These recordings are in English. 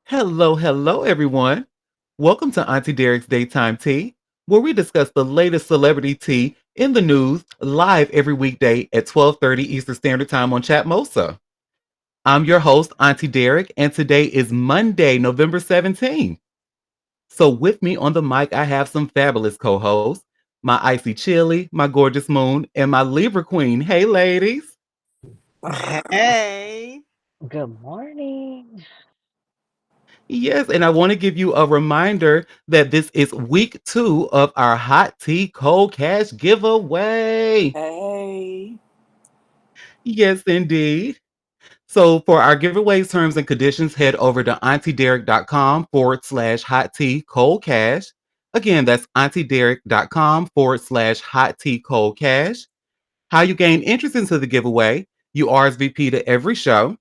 Hello, everyone. Welcome to Auntie Derek's Daytime Tea, where we discuss the latest celebrity tea in the news live every weekday at 12:30 Eastern Standard Time on Chatmosa. I'm your host, Auntie Derek, and today is Monday, November 17th. So with me on the mic, I have some fabulous co-hosts, my Icy Chili, my Gorgeous Moon, and my Libra Queen. Hey, ladies. Hey. Good morning. Yes, and I want to give you a reminder that this is week 2 of our Hot Tea Cold Cash giveaway. Hey. Yes, indeed. So for our giveaway terms and conditions, head over to auntiederik.com/hot tea cold cash. Again, that's auntiederik.com/hot tea cold cash. How you gain interest into the giveaway, you RSVP to every show.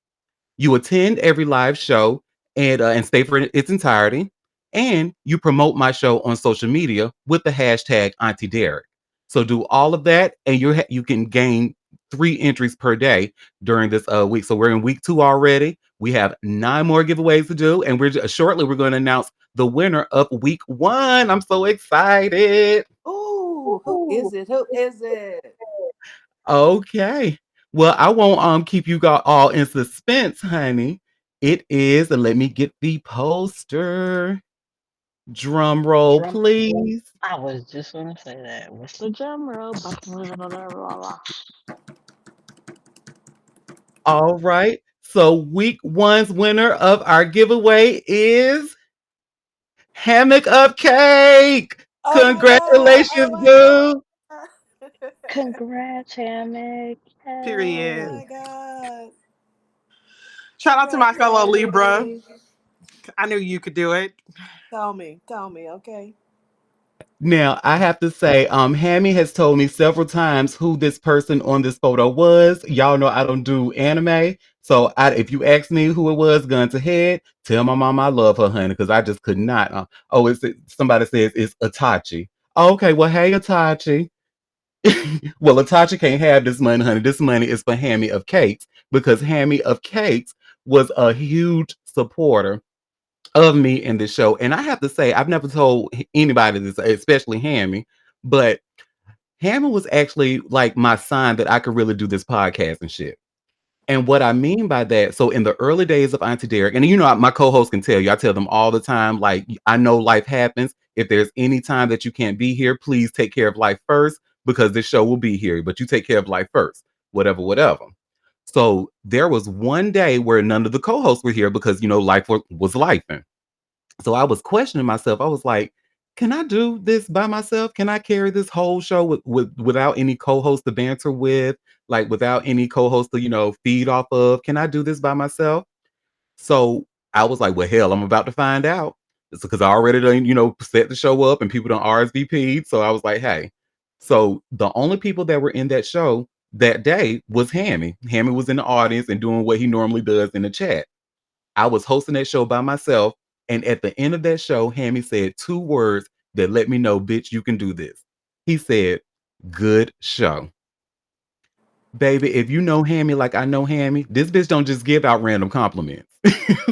You attend every live show and stay for its entirety, and you promote my show on social media with the hashtag Auntie Derek. So do all of that, and you can gain 3 entries per day during this week. So we're in week 2 already. We have 9 more giveaways to do, and shortly we're going to announce the winner of week 1. I'm so excited. Ooh, who Ooh, is it? Who is it? Okay. Well, I won't keep you all in suspense, honey. It is, and let me get the poster. Drum roll, drum. please. I was just gonna say that. What's the drum roll? All right. So week 1's winner of our giveaway is Hammock of Cake. Oh my God. Oh Congratulations, my boo. God. Congrats, Hammock. Oh Yay. my God. Shout out to my fellow Libra. Congratulations. I knew you could do it. Call me, okay? Now, I have to say, Hammy has told me several times who this person on this photo was. Y'all know I don't do anime. So if you ask me who it was, gun to head, tell my mom I love her, honey, because I just could not. Somebody says it's Itachi. Okay, well, hey, Itachi. Well, Itachi can't have this money, honey. This money is for Hammy of Cakes because Hammy of Cakes was a huge supporter of me in this show. And I have to say, I've never told anybody this, especially Hammy, but Hammy was actually like my sign that I could really do this podcast and shit. And what I mean by that, so in the early days of Auntie Derek, and my co-host can tell you, I tell them all the time, like, I know life happens. If there's any time that you can't be here, please take care of life first because this show will be here, but you take care of life first, whatever, whatever. So there was one day where none of the co-hosts were here because, life was life. So I was questioning myself. I was like, can I do this by myself? Can I carry this whole show without any co-host to banter with, like without any co-host to, feed off of? Can I do this by myself? So I was like, well, hell, I'm about to find out. It's because I already done, set the show up and people done RSVP'd. So I was like, hey. So the only people that were in that show that day was Hammy. Hammy was in the audience and doing what he normally does in the chat. I was hosting that show by myself. And at the end of that show, Hammy said 2 words that let me know, bitch, you can do this. He said, good show. Baby, if you know Hammy like I know Hammy, this bitch don't just give out random compliments.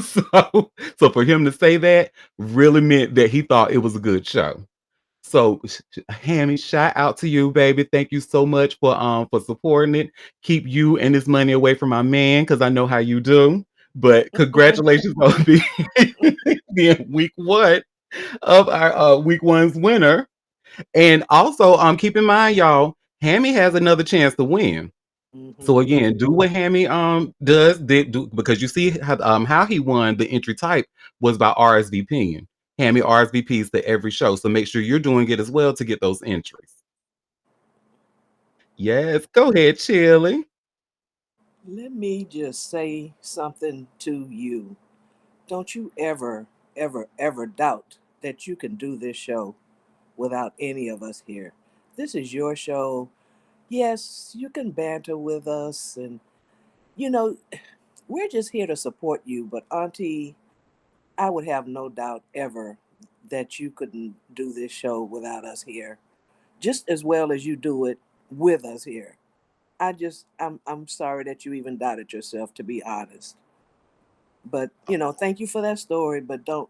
so for him to say that really meant that he thought it was a good show. So Hammy, shout out to you, baby. Thank you so much for supporting it. Keep you and this money away from my man, because I know how you do. But congratulations on being week 1 of our week 1's winner. And also, keep in mind, y'all, Hammy has another chance to win. So Mm-hmm. again, do what Hammy did do, because you see how he won the entry type was by RSVPing. Hammy RSVPs to every show, so make sure you're doing it as well to get those entries. Yes, go ahead, Chili. Let me just say something to you. Don't you ever, ever, ever doubt that you can do this show without any of us here. This is your show. Yes, you can banter with us, and you know, we're just here to support you. But, Auntie, I would have no doubt ever that you couldn't do this show without us here, just as well as you do it with us here. I'm sorry that you even doubted yourself, to be honest. But thank you for that story. But don't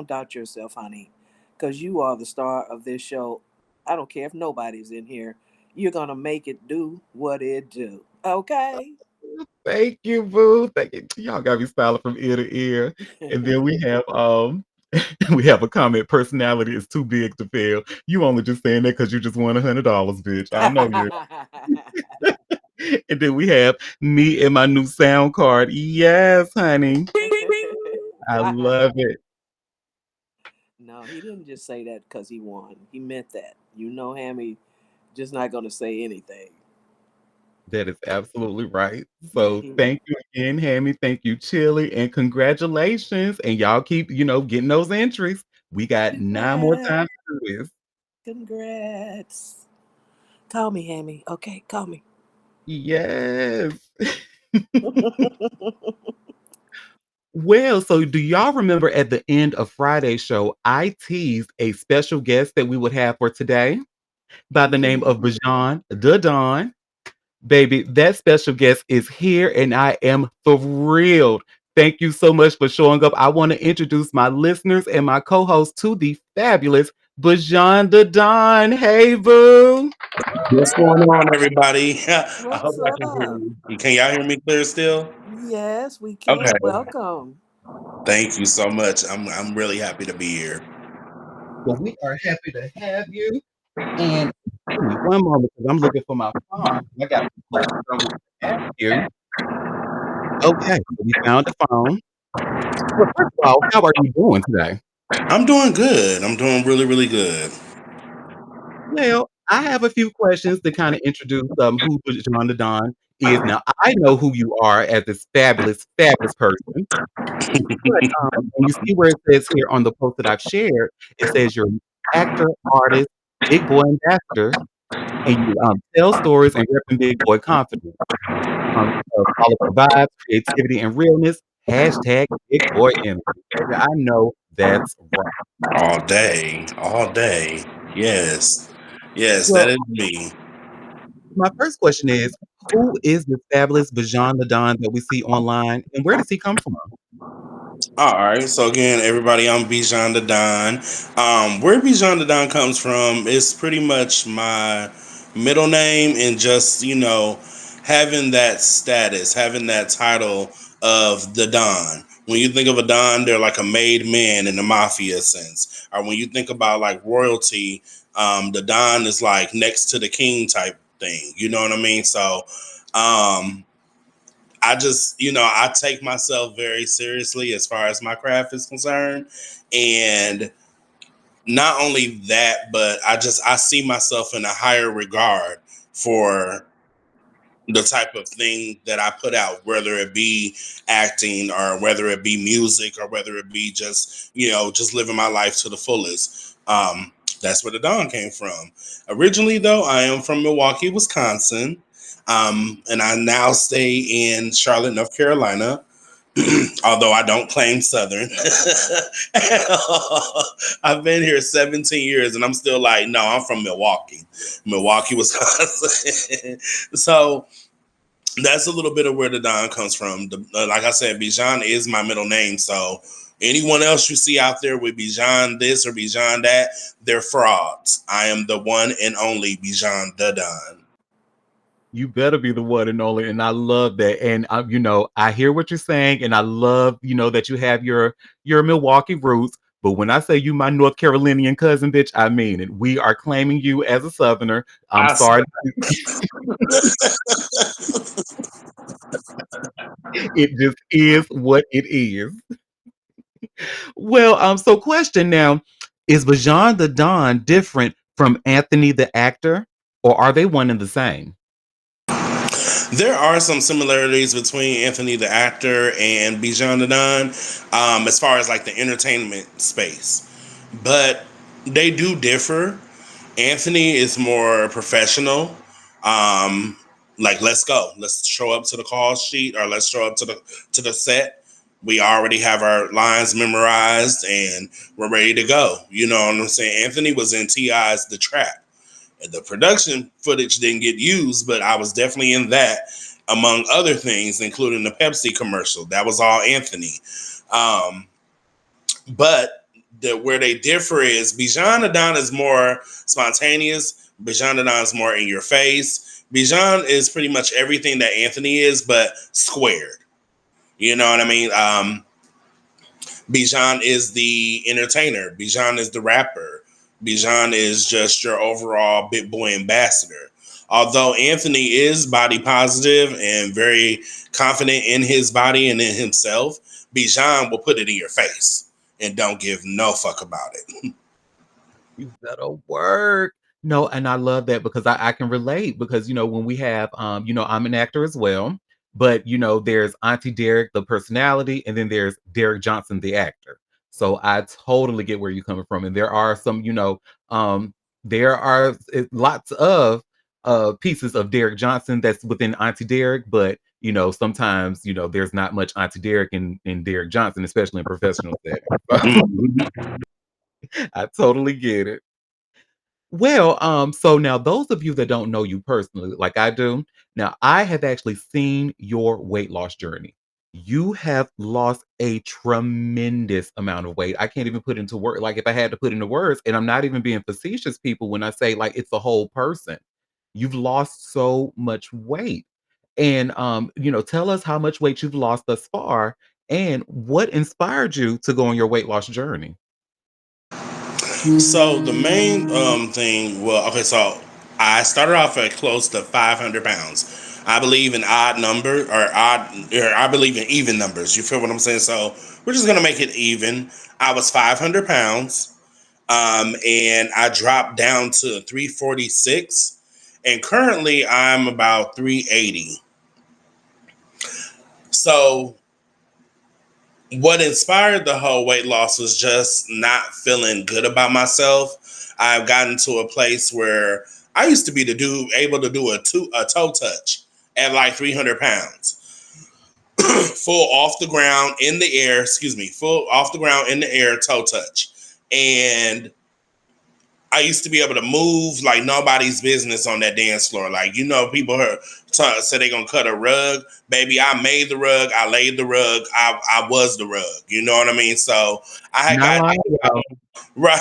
doubt yourself, honey, because you are the star of this show. I don't care if nobody's in here. You're gonna make it do what it do. Okay. Thank you, boo. Thank you. Y'all got me smiling from ear to ear. And then we have we have a comment. Personality is too big to fail. You only just saying that because you just won $100, bitch. I know you. And then we have me and my new sound card. Yes, honey. I love it. No, he didn't just say that because he won. He meant that. Hammy just not gonna say anything. That is absolutely right. Yeah, So he thank you again, Hammy. Thank you, Chili, and congratulations. And y'all keep, getting those entries. We got 9 more congrats. times to do this. Congrats. Call me, Hammy. Okay, call me. Yes. Well, so do y'all remember at the end of Friday's show, I teased a special guest that we would have for today by the name Mhm. of Bajan the Don. Baby, that special guest is here and I am thrilled. Thank you so much for showing up. I want to introduce my listeners and my co-host to the fabulous Bajan the Don. Hey, boo. What's going on, everybody? I hope What's I can hear up? you. Can y'all hear me clear still? Yes, we Okay. can. Welcome. Thank you so much. I'm really happy to be here. Well, we are happy to have you. And give me one moment because I'm looking for my phone. I got some questions I want to ask you. Okay, so we found the phone. Well, first of all, how are you doing today? I'm doing good. I'm doing really, really good. Well, I have a few questions to kind of introduce who John the Don is. Now, I know who you are as this fabulous, fabulous person. But when you see where it says here on the post that I've shared, it says you're an actor, artist, big boy ambassador, and you tell stories and repping big boy confidence. Follow the vibes, creativity, and realness. Hashtag big boy energy. Baby, I know that's right. All day, all day. Yes, yes, that Well, is me. my first question is, who is this fabulous Bajan the Don that we see online, and where does he come from? All right. So again, everybody, I'm Bijan the Don. Where Bijan the Don comes from is pretty much my middle name, and just having that status, having that title of the Don. When you think of a Don, they're like a made man in the mafia sense. Or when you think about like royalty, the Don is like next to the king type thing. You know what I mean? So um, I just, I take myself very seriously as far as my craft is concerned. And not only that, but I see myself in a higher regard for the type of thing that I put out, whether it be acting or whether it be music or whether it be just, just living my life to the fullest. That's where the Don came from. Originally, though, I am from Milwaukee, Wisconsin. And I now stay in Charlotte, North Carolina. Although I don't claim Southern. I've been here 17 years and I'm still like, no, I'm from Milwaukee, Wisconsin. So that's a little bit of where the Don comes from. Like I said, Bijan is my middle name. So anyone else you see out there with Bijan this or Bijan that, they're frauds. I am the one and only Bijan the Don. You better be the one and only, and I love that. And I hear what you're saying, and I love, that you have your Milwaukee roots. But when I say you, my North Carolinian cousin, bitch, I mean it. We are claiming you as a Southerner. I'm I sorry, it just is what it is. Well, so question now: is Bajan the Don different from Anthony the actor, or are they one and the same? There are some similarities between Anthony the actor and Bijan the Don, as far as like the entertainment space, but they do differ. Anthony is more professional. Um, like let's show up to the call sheet, or let's show up to the set. We already have our lines memorized and we're ready to go. You know what I'm saying? Anthony was in Ti's The Trap. The production footage didn't get used, but I was definitely in that. among other things, including the Pepsi commercial. That was all Anthony. Um, but where they differ is Bijan Adon is more spontaneous. Bijan Adon is more in your face. Bijan is pretty much everything that Anthony is, but squared. You know what I mean? Bijan is the entertainer. Bijan is the rapper. Bijan is just your overall big boy ambassador. Although Anthony is body positive and very confident in his body and in himself, Bijan will put it in your face and don't give no fuck about it. You better work. No, and I love that because I can relate because when we have I'm an actor as well, but there's Auntie Derek, the personality, and then there's Derek Johnson, the actor. So I totally get where you're coming from. And there are some, there are lots of pieces of Derek Johnson that's within Auntie Derek, but sometimes, there's not much Auntie Derek in Derek Johnson, especially in professional settings. I totally get it. Well, so now those of you that don't know you personally, like I do, now I have actually seen your weight loss journey. You have lost a tremendous amount of weight. I can't even put into word, like if I had to put into words, and I'm not even being facetious, people, when I say like it's a whole person. You've lost so much weight. And tell us how much weight you've lost thus far and what inspired you to go on your weight loss journey. So the main thing, well, okay, so I started off at close to 500 pounds. I believe in odd number or I believe in even numbers. You feel what I'm saying? So we're just gonna make it even. I was 500 pounds, and I dropped down to 346, and currently I'm about 380. So what inspired the whole weight loss was just not feeling good about myself. I've gotten to a place where I used to be the dude able to do a toe touch at like 300 pounds, full off the ground in the air. Excuse me, full off the ground in the air toe touch, and I used to be able to move like nobody's business on that dance floor. Like, people say they're going to cut a rug. Baby, I made the rug. I laid the rug. I was the rug. You know what I mean? So I had Not got, lying, y'all. right.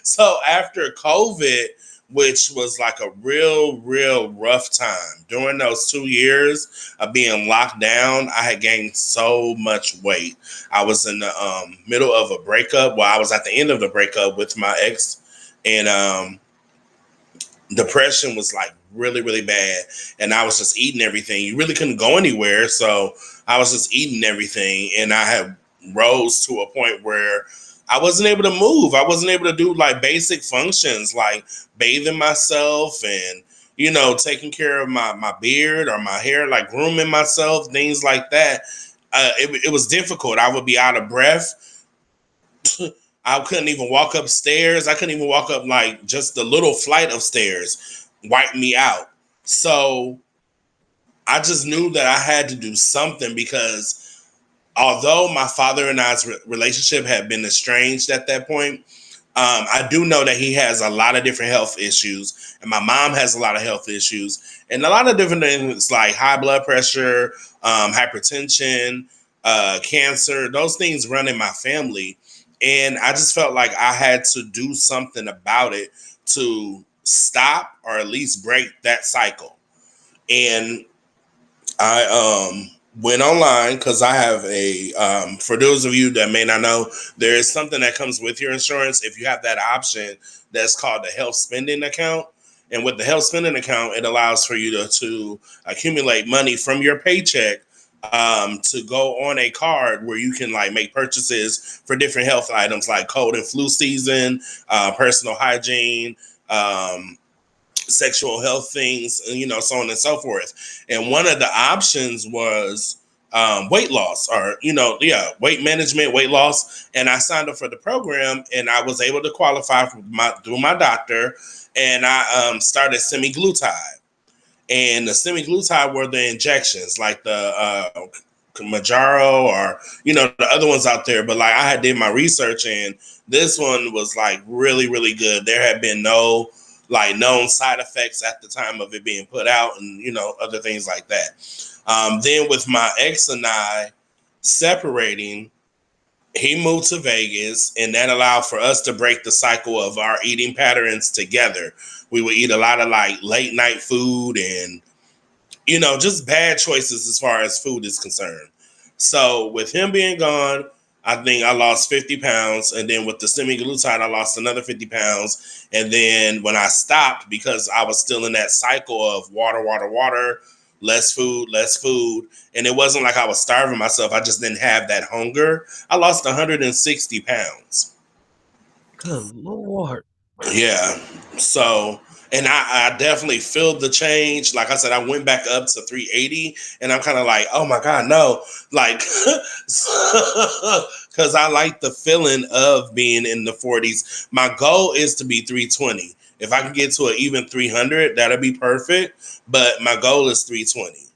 So after COVID, which was like a real, real rough time, during those 2 years of being locked down, I had gained so much weight. I was in the middle of a breakup. Well, I was at the end of the breakup with my ex, and depression was like really, really bad. And I was just eating everything. You really couldn't go anywhere. So I was just eating everything. And I had rose to a point where I wasn't able to move. I wasn't able to do like basic functions like bathing myself and, taking care of my beard or my hair, like grooming myself, things like that. It was difficult. I would be out of breath. I couldn't even walk upstairs. I couldn't even walk up like just the little flight of stairs, wiped me out. So I just knew that I had to do something because although my father and I's relationship had been estranged at that point, I do know that he has a lot of different health issues, and my mom has a lot of health issues, and a lot of different things like high blood pressure, hypertension, cancer. Those things run in my family, and I just felt like I had to do something about it to stop or at least break that cycle. And I went online because I have a for those of you that may not know, there is something that comes with your insurance if you have that option that's called the health spending account. And with the health spending account, it allows for you to accumulate money from your paycheck to go on a card where you can like make purchases for different health items like cold and flu season, personal hygiene, sexual health things, so on and so forth. And one of the options was weight loss or, weight management, weight loss. And I signed up for the program and I was able to qualify through my doctor. And I started semaglutide. And the semaglutide were the injections like the Majaro or, the other ones out there. But like I had did my research and this one was like really, really good. There had been no like known side effects at the time of it being put out, and other things like that. Then with my ex and I separating, he moved to Vegas, and that allowed for us to break the cycle of our eating patterns together. We would eat a lot of like late night food and just bad choices as far as food is concerned. So with him being gone, I think I lost 50 pounds. And then with the semi-glutide, I lost another 50 pounds. And then when I stopped, because I was still in that cycle of water, water, water, less food, less food. And it wasn't like I was starving myself. I just didn't have that hunger. I lost 160 pounds. Good Lord. Yeah. So, and I definitely feel the change. Like I said, I went back up to 380, and I'm kind of like, oh my God, no. Like, because I like the feeling of being in the 40s. My goal is to be 320. If I can get to an even 300, that'll be perfect. But my goal is 320.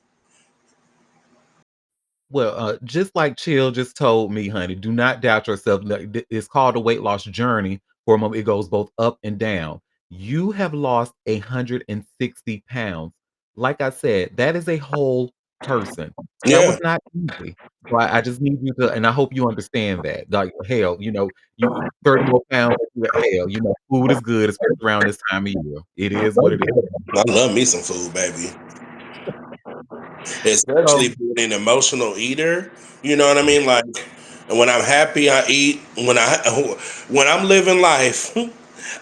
Well, just like Chill just told me, honey, do not doubt yourself. It's called a weight loss journey. For a moment, it goes both up and down. You have lost 160 pounds. Like I said, that is a whole person. That Yeah. was not easy. So I just need you to, and I hope you understand that. Like, hell, you 30 more pounds, hell, food is good, especially around this time of year. It is what it is. I love me some food, baby. So, Especially being an emotional eater. You know what I mean? Like when I'm happy, I eat. When I'm living life,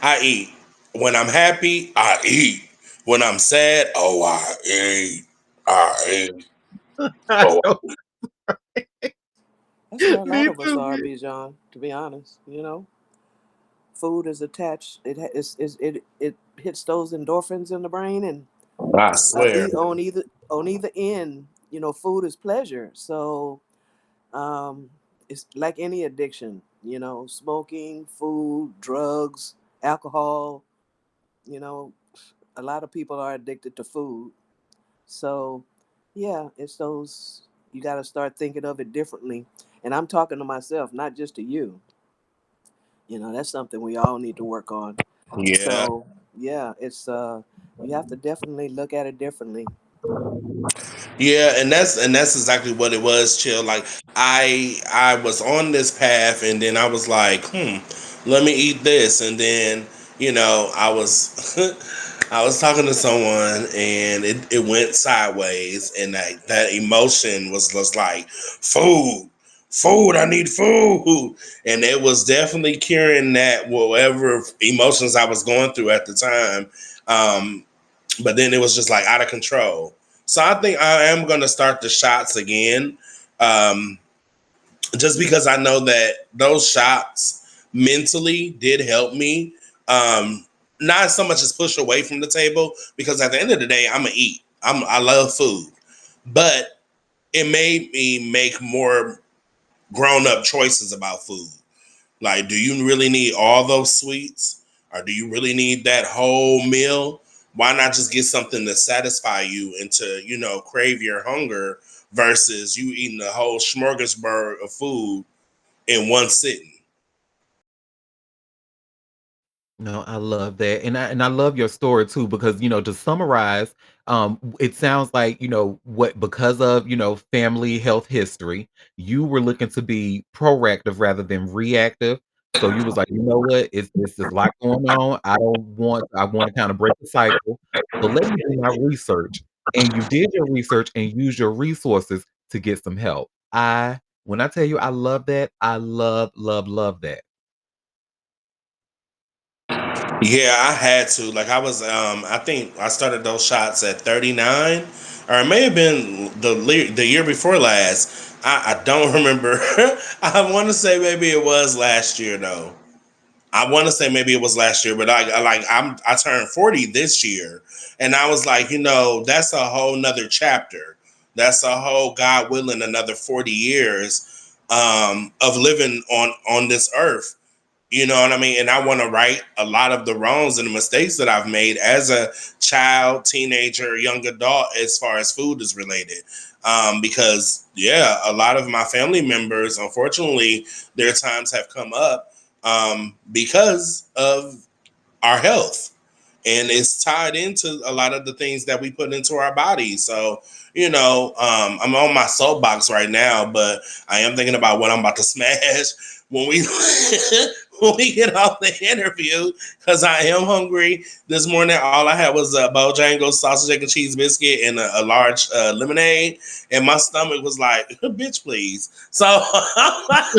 I eat. When I'm happy, I eat. When I'm sad, oh, I eat. I eat. I Oh, know. That's where a lot Me of us too. are, Bijan, to be honest. Food is attached. It hits those endorphins in the brain, and I swear. on either end, food is pleasure. So it's like any addiction. Smoking, food, drugs, alcohol. You know, a lot of people are addicted to food. So yeah, it's those. You got to start thinking of it differently. And I'm talking to myself, not just to you. That's something we all need to work on. Yeah. So yeah, it's you have to definitely look at it differently. Yeah, and that's exactly what it was, chill. Like I was on this path, and then I was like, let me eat this. And then, I was I was talking to someone, and it went sideways, and that emotion was just like food. Food, I need food. And it was definitely curing that whatever emotions I was going through at the time. Um, but then it was just like out of control. So I think I am going to start the shots again, um, just because I know that those shots mentally did help me. Um, Not so much as push away from the table, because at the end of the day, I'm gonna eat. I love food, but it made me make more grown up choices about food. Like, do you really need all those sweets? Or do you really need that whole meal? Why not just get something to satisfy you and to, crave your hunger versus you eating a whole smorgasbord of food in one sitting? No, I love that, and I love your story too because to summarize, it sounds like what because of family health history, you were looking to be proactive rather than reactive. So you was like, you know what, it's a lot going on. I want to kind of break the cycle. So let me do my research, and you did your research and use your resources to get some help. When I tell you, I love that. I love that. Yeah, I had to. Like I think I started those shots at 39, or it may have been the year before last. I don't remember. I want to say maybe it was last year though. I want to say maybe it was last year, but I turned 40 this year, and I was like, that's a whole nother chapter. That's a whole, God willing, another 40 years of living on this earth. You know what I mean? And I want to right a lot of the wrongs and the mistakes that I've made as a child, teenager, young adult, as far as food is related. Because, yeah, a lot of my family members, unfortunately, their times have come up because of our health. and it's tied into a lot of the things that we put into our bodies. So, I'm on my soapbox right now, but I am thinking about what I'm about to smash when we when we get off the interview because I am hungry. This morning, all I had was a Bojangles sausage, egg, and cheese biscuit and a large lemonade, and my stomach was like, "Bitch, please." So I'm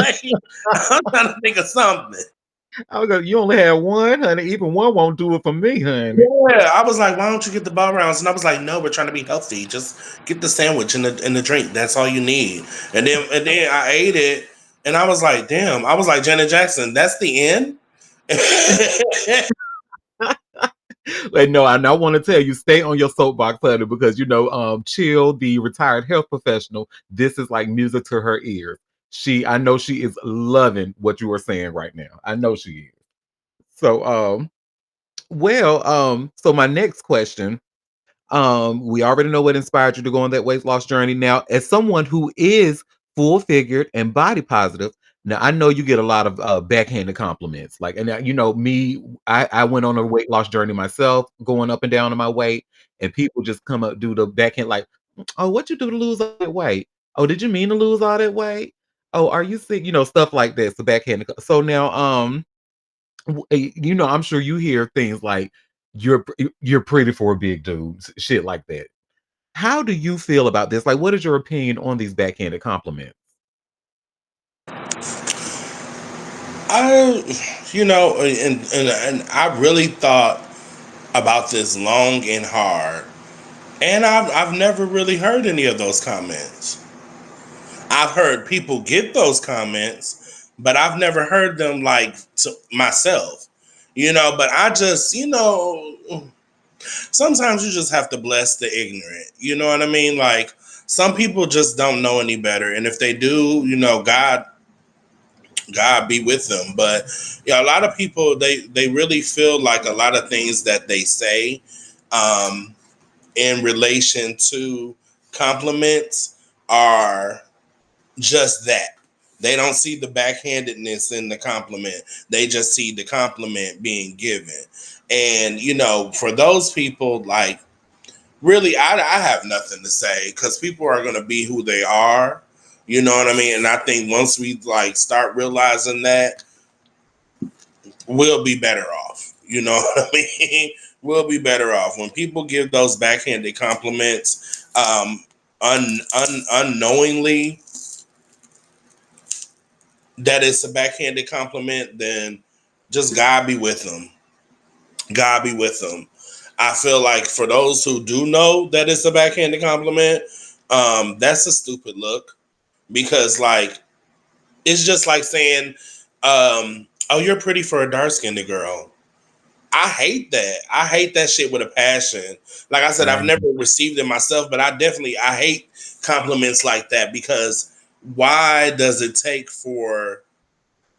trying to think of something. I was like, you only had one, honey. Even one won't do it for me, honey. Yeah, I was like, "Why don't you get the ball rounds?" And I was like, "No, we're trying to be healthy. Just get the sandwich and the drink. That's all you need." And then I ate it, and I was like, "Damn!" I was like, "Janet Jackson, that's the end." Like, no, I want to tell you, stay on your soapbox, honey, because Chill, the retired health professional, this is like music to her ears. I know she is loving what you are saying right now. I know she is. So, so my next question. We already know what inspired you to go on that weight loss journey. Now, as someone who is full figured and body positive, now I know you get a lot of backhanded compliments. Like, and me, I went on a weight loss journey myself, going up and down on my weight, and people just come up do the backhand like, "Oh, what you do to lose all that weight? Oh, did you mean to lose all that weight? Oh, are you sick?" Stuff like that. So backhanded. So now, I'm sure you hear things like you're pretty for a big dude, shit like that. How do you feel about this? Like, what is your opinion on these backhanded compliments? I, and I really thought about this long and hard, and I've never really heard any of those comments. I've heard people get those comments, but I've never heard them like to myself. But I just, sometimes you just have to bless the ignorant. You know what I mean? Like some people just don't know any better, and if they do, God be with them. But yeah, a lot of people they really feel like a lot of things that they say um, in relation to compliments are just that. They don't see the backhandedness in the compliment. They just see the compliment being given. And for those people, like really, I have nothing to say because people are going to be who they are. You know what I mean? And I think once we like start realizing that, we'll be better off. You know what I mean? We'll be better off when people give those backhanded compliments unknowingly that it's a backhanded compliment. Then just God be with them. God be with them. I feel like for those who do know that it's a backhanded compliment, that's a stupid look because like it's just like saying, "Oh, you're pretty for a dark skinned girl." I hate that. I hate that shit with a passion. Like I said, I've Right. never received it myself, but I hate compliments like that because why does it take for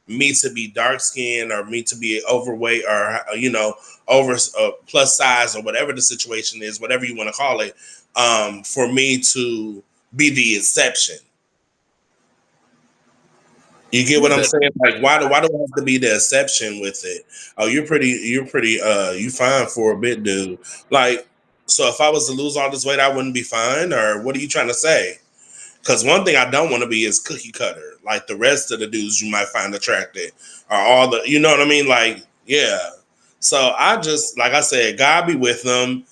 me to be dark skinned or me to be overweight or over plus size or whatever the situation is, whatever you want to call it, for me to be the exception? You get Yeah, what I'm that saying? Like, why do I have to be the exception with it? Oh, you're pretty, you fine for a bit, dude. Like, so if I was to lose all this weight, I wouldn't be fine, or what are you trying to say? Because one thing I don't want to be is cookie cutter, like the rest of the dudes you might find attractive, or all the, you know what I mean? Like, yeah. So I just, like I said, God be with them.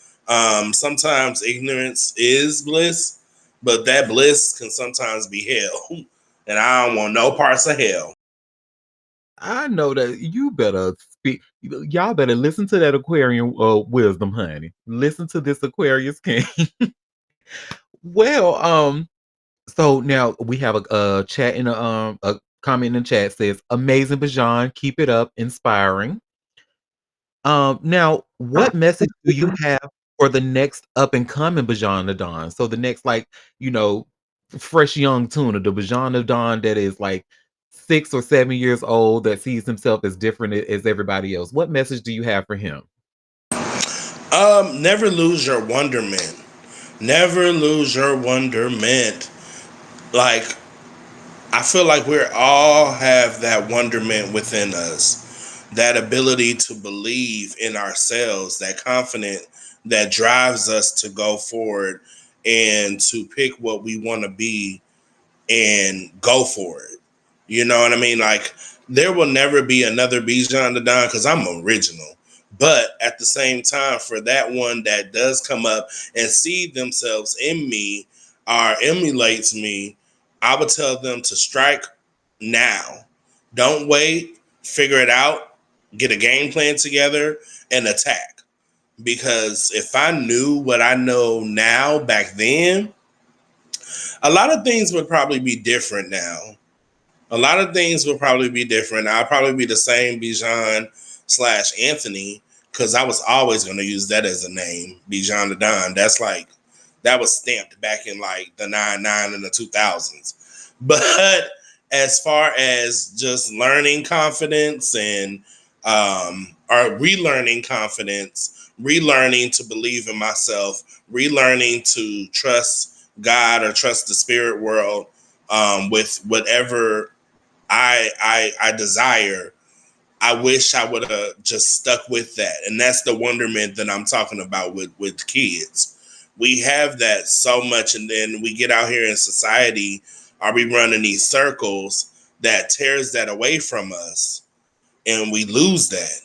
Sometimes ignorance is bliss, but that bliss can sometimes be hell, and I don't want no parts of hell. I know that you better speak. Y'all better listen to that Aquarian wisdom, honey. Listen to this Aquarius king. Well, so now we have a chat in a comment in the chat says, "Amazing, Bajan, keep it up, inspiring." Now, what message do you have for the next up and coming Bajan Nadon? So the next, like, you know, fresh young tuna, the Bajan Nadon that is like 6 or 7 years old, that sees himself as different as everybody else. What message do you have for him? Never lose your wonderment. Never lose your wonderment. Like I feel like we all have that wonderment within us. that ability to believe in ourselves, that confidence that drives us to go forward and to pick what we want to be and go for it. You know what I mean? Like, there will never be another Bijan the Don because I'm original. But at the same time, for that one that does come up and see themselves in me or emulates me, I would tell them to strike now. Don't wait, figure it out, get a game plan together, and attack. Because if I knew what I know now back then, a lot of things would probably be different now. A lot of things will probably be different. I'll probably be the same Bijan slash Anthony because I was always going to use that as a name, Bijan the Don. That's like, that was stamped back in like the 99 and the 2000s. But as far as just learning confidence and or relearning confidence, relearning to believe in myself, relearning to trust God or trust the spirit world with whatever I desire. I wish I would have just stuck with that. And that's the wonderment that I'm talking about with kids. We have that so much, and then we get out here in society, are we running these circles that tears that away from us, and we lose that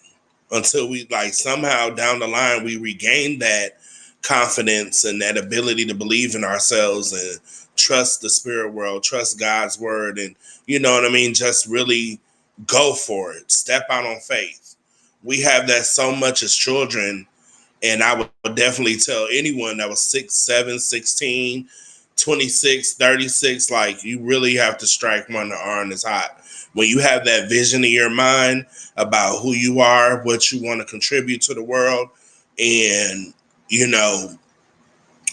until we like somehow down the line we regain that confidence and that ability to believe in ourselves and trust the spirit world, trust God's word, and you know what I mean, just really go for it, step out on faith. We have that so much as children, and I would definitely tell anyone that was 6, 7, 16, 26, 36, like you really have to strike when the iron is hot. When you have that vision in your mind about who you are, what you want to contribute to the world, and you know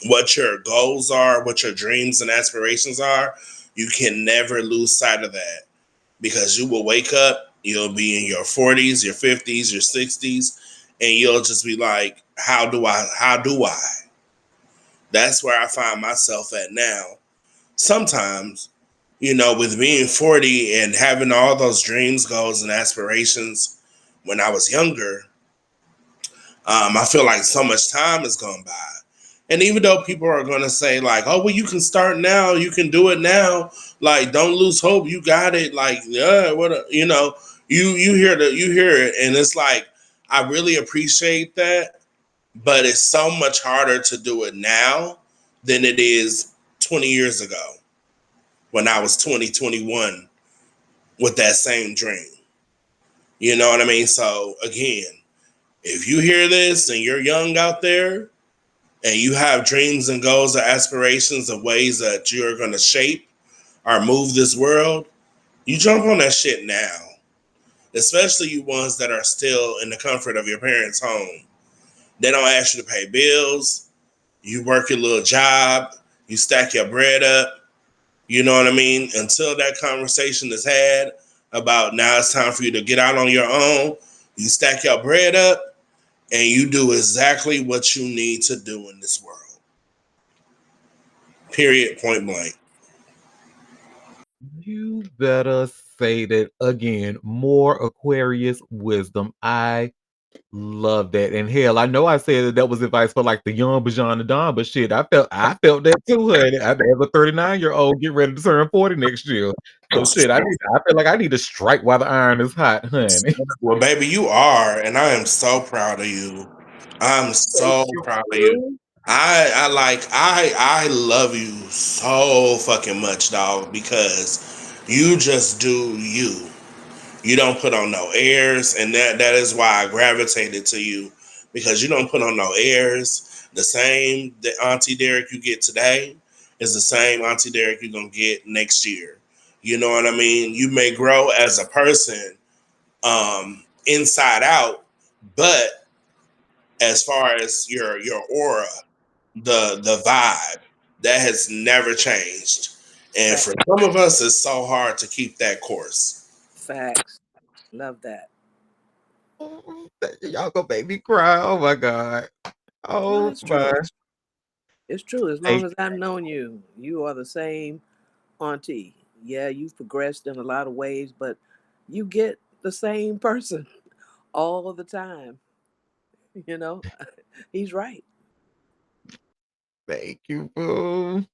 what your goals are, what your dreams and aspirations are, you can never lose sight of that because you will wake up, you'll be in your 40s, your 50s, your 60s, and you'll just be like, how do I? How do I? That's where I find myself at now. Sometimes, you know, with being 40 and having all those dreams, goals, and aspirations when I was younger, I feel like so much time has gone by. And even though people are going to say, like, oh, well, you can start now, you can do it now, like, don't lose hope, you got it, like, yeah, you know, you hear it, and it's like, I really appreciate that, but it's so much harder to do it now than it is 20 years ago when I was 20, 21 with that same dream. You know what I mean? So again, if you hear this and you're young out there and you have dreams and goals or aspirations of ways that you're going to shape or move this world, you jump on that shit now. Especially you ones that are still in the comfort of your parents' home. They don't ask you to pay bills. You work your little job. You stack your bread up. You know what I mean? Until that conversation is had about now it's time for you to get out on your own. You stack your bread up and you do exactly what you need to do in this world. Period. Point blank. You better say that again. More Aquarius wisdom. I love that. And hell, I know I said that that was advice for like the young Bajan and Don, but shit, I felt that too, honey. As a 39-year-old get ready to turn 40 next year. So shit, I feel like I need to strike while the iron is hot, honey. Well, baby, you are, and I am so proud of you. I'm Thank so proud of you. you. I love you so fucking much, dog, because you just do you. You don't put on no airs, and that is why I gravitated to you because you don't put on no airs. The same the Auntie Derek you get today is the same Auntie Derek you're gonna get next year. You know what I mean? You may grow as a person, inside out, but as far as your aura, the vibe, that has never changed. And Fact, for some of us, it's so hard to keep that course. facts. Love that. Y'all gonna make me cry. Oh my god. No, Oh it's my. true. It's true. As Hey, long as I've known you, you are the same Auntie. Yeah, you've progressed in a lot of ways, but you get the same person all the time. You know, he's right. Thank you, boo.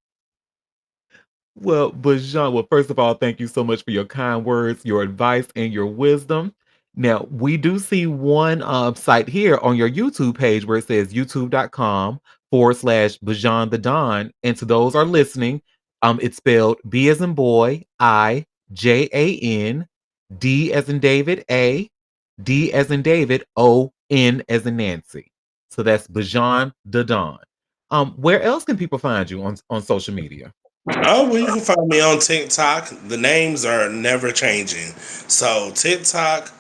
Well, Bajan, well, first of all, thank you so much for your kind words, your advice, and your wisdom. Now, we do see one site here on your YouTube page where it says youtube.com/Bajan the Don. And to those are listening, it's spelled B as in boy, IJAN, D as in David, D as in David, ON as in Nancy. So that's Bajan the Don. Where else can people find you on social media? Oh, well, you can find me on TikTok. The names are never changing. So TikTok,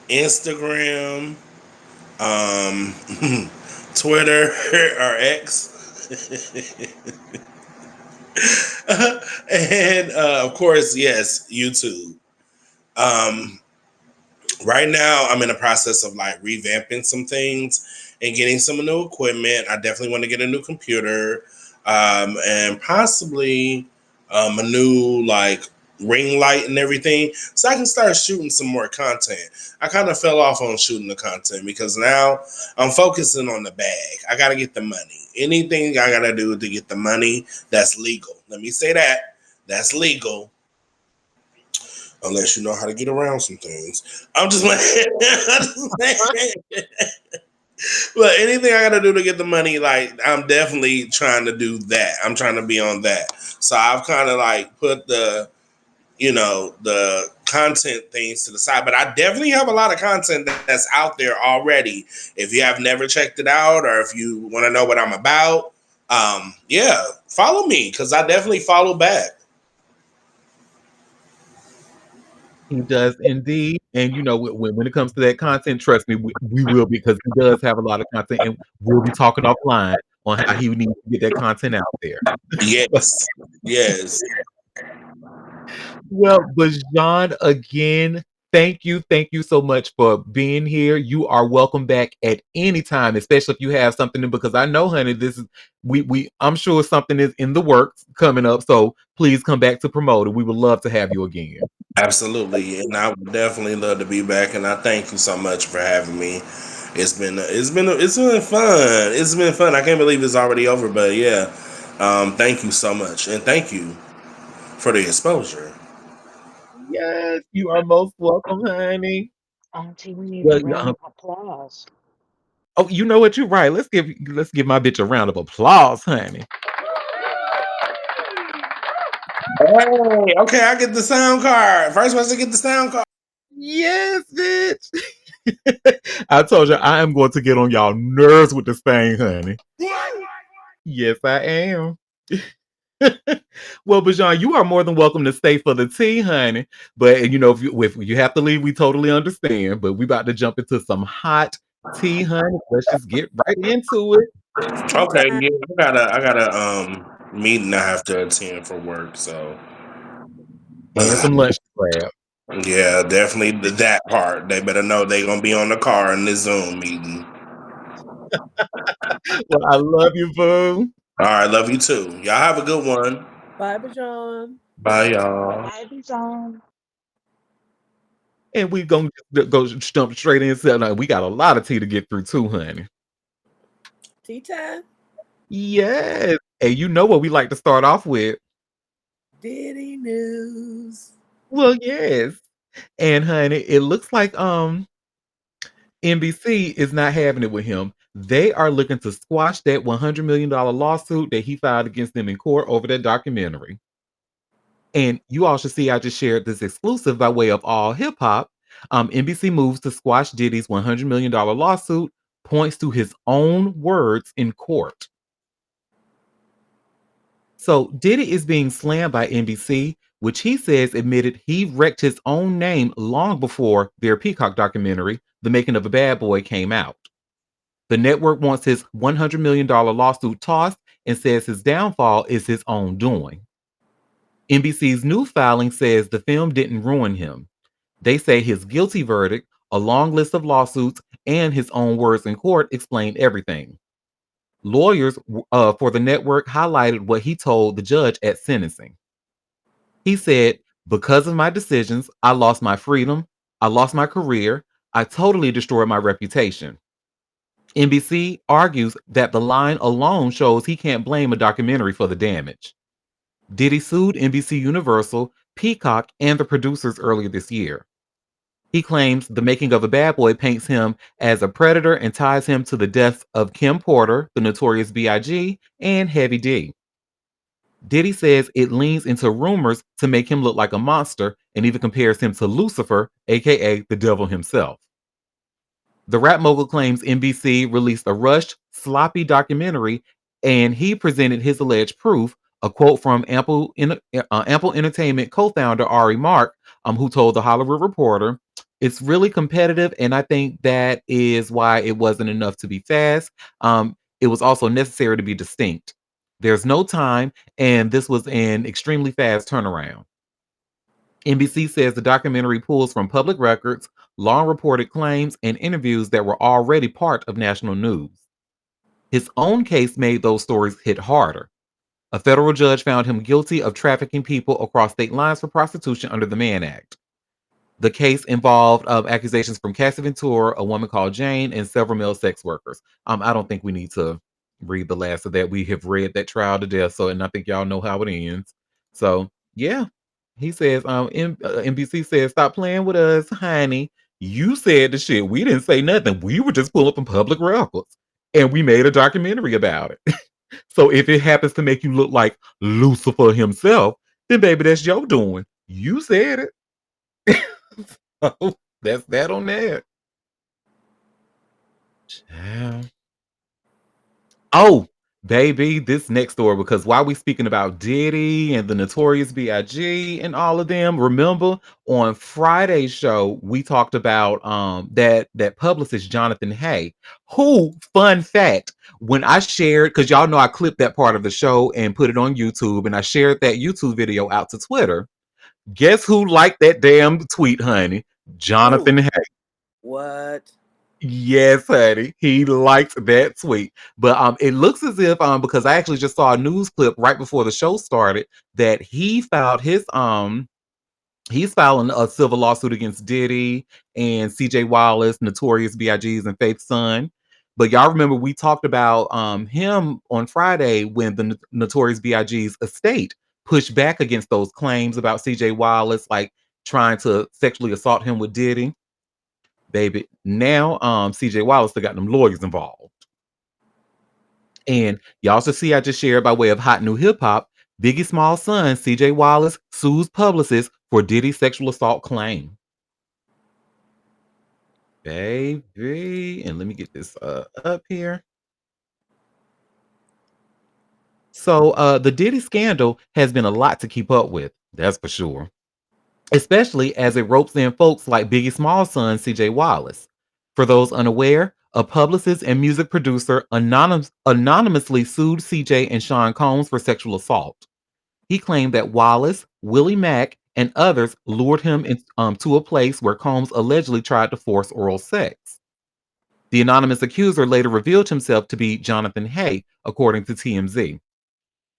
Instagram, um, Twitter or X, and of course, yes, YouTube. Um, right now, I'm in the process of like revamping some things and getting some new equipment. I definitely want to get a new computer, and possibly a new like ring light and everything, so I can start shooting some more content. I kind of fell off on shooting the content because now I'm focusing on the bag. I got to get the money. Anything I got to do to get the money that's legal. Let me say that. That's legal, unless you know how to get around some things. I'm just like, but anything I gotta do to get the money, like I'm definitely trying to do that. I'm trying to be on that. So I've kind of like put the content things to the side, but I definitely have a lot of content that's out there already. If you have never checked it out, or if you want to know what I'm about, yeah, follow me because I definitely follow back. He does indeed. And when it comes to that content, trust me, we will, because he does have a lot of content, and we'll be talking offline on how he needs to get that content out there. Yes, yes. Well, Bajan, again, thank you so much for being here. You are welcome back at any time, especially if you have something to, because I know, honey, this is we I'm sure something is in the works coming up. So please come back to promote it. We would love to have you again. Absolutely, and I would definitely love to be back. And I thank you so much for having me. It's been fun. It's been fun. I can't believe it's already over, but yeah. Thank you so much, and thank you for the exposure. Yes, you are most welcome, honey. Auntie, we need a Well, round of applause. oh, you know what? You're right. Let's give my bitch a round of applause, honey. Hey, okay, I get the sound card. First person to get the sound card. Yes, bitch. I told you I am going to get on y'all nerves with this thing, honey. Yes, I am. Well, Bajan, you are more than welcome to stay for the tea, honey. But if you have to leave, we totally understand. But we about to jump into some hot tea, honey. Let's just get right into it. It's tea Okay, time. yeah, I got a meeting I have to attend for work, so And some lunch to grab. yeah, definitely that part. They better know they gonna be on the car in this Zoom meeting. Well, I love you, boo. All right, love you too. Y'all have a good one. Bye, Bajon. Bye, y'all. Bye, Bijan. And we gonna go jump straight into. Now, we got a lot of tea to get through too, honey. Tea time. Yes. And you know what we like to start off with? Diddy news. Well, yes. And honey, it looks like NBC is not having it with him. They are looking to squash that $100 million lawsuit that he filed against them in court over that documentary. And you all should see I just shared this exclusive by way of All Hip Hop. NBC moves to squash Diddy's $100 million lawsuit, points to his own words in court. So Diddy is being slammed by NBC, which he says admitted he wrecked his own name long before their Peacock documentary, The Making of a Bad Boy, came out. The network wants his $100 million lawsuit tossed and says his downfall is his own doing. NBC's new filing says the film didn't ruin him. They say his guilty verdict, a long list of lawsuits, and his own words in court explained everything. Lawyers for the network highlighted what he told the judge at sentencing. He said, "Because of my decisions, I lost my freedom, I lost my career, I totally destroyed my reputation. NBC argues that the line alone shows he can't blame a documentary for the damage. Diddy sued NBC Universal, Peacock, and the producers earlier this year. He claims the making of a bad boy paints him as a predator and ties him to the deaths of Kim Porter, the notorious B.I.G., and Heavy D. Diddy says it leans into rumors to make him look like a monster and even compares him to Lucifer, aka the devil himself. The rap mogul claims NBC released a rushed, sloppy documentary, and he presented his alleged proof. A quote from Ample Entertainment co-founder Ari Mark, who told the Hollywood Reporter, "It's really competitive, and I think that is why it wasn't enough to be fast. It was also necessary to be distinct. There's no time, and this was an extremely fast turnaround." NBC says the documentary pulls from public records, long reported claims, and interviews that were already part of national news. His own case made those stories hit harder. A federal judge found him guilty of trafficking people across state lines for prostitution under the Mann Act. The case involved accusations from Cassie Ventura, a woman called Jane, and several male sex workers. I don't think we need to read the last of that. We have read that trial to death, and I think y'all know how it ends. So, yeah, he says, NBC says, "Stop playing with us, honey. You said the shit. We didn't say nothing. We were just pulling from public records, and we made a documentary about it. So if it happens to make you look like Lucifer himself, then baby, that's your doing. You said it." So that's that on that. Child. Oh, baby, this next story, because while we speaking about Diddy and the Notorious B.I.G. and all of them, remember on Friday's show we talked about that publicist Jonathan Hay, who, fun fact, when I shared, because y'all know I clipped that part of the show and put it on YouTube, and I shared that YouTube video out to Twitter. Guess who liked that damn tweet, honey? Who? Jonathan Hay. What? Yes, honey. He liked that tweet. But it looks as if because I actually just saw a news clip right before the show started that he filed his he's filing a civil lawsuit against Diddy and CJ Wallace, Notorious B.I.G.'s and Faith's son. But y'all remember we talked about him on Friday when the Notorious B.I.G.'s estate pushed back against those claims about CJ Wallace, like trying to sexually assault him with Diddy. Baby, now CJ Wallace still got them lawyers involved. And you also see I just shared by way of hot new hip hop, Biggie Small's son, CJ Wallace, sues publicist for Diddy's sexual assault claim. Baby, and let me get this up here. So the Diddy scandal has been a lot to keep up with, that's for sure. Especially as it ropes in folks like Biggie Small's son, CJ Wallace. For those unaware, a publicist and music producer anonymously sued CJ and Sean Combs for sexual assault. He claimed that Wallace, Willie Mack, and others lured him to a place where Combs allegedly tried to force oral sex. The anonymous accuser later revealed himself to be Jonathan Hay, according to TMZ.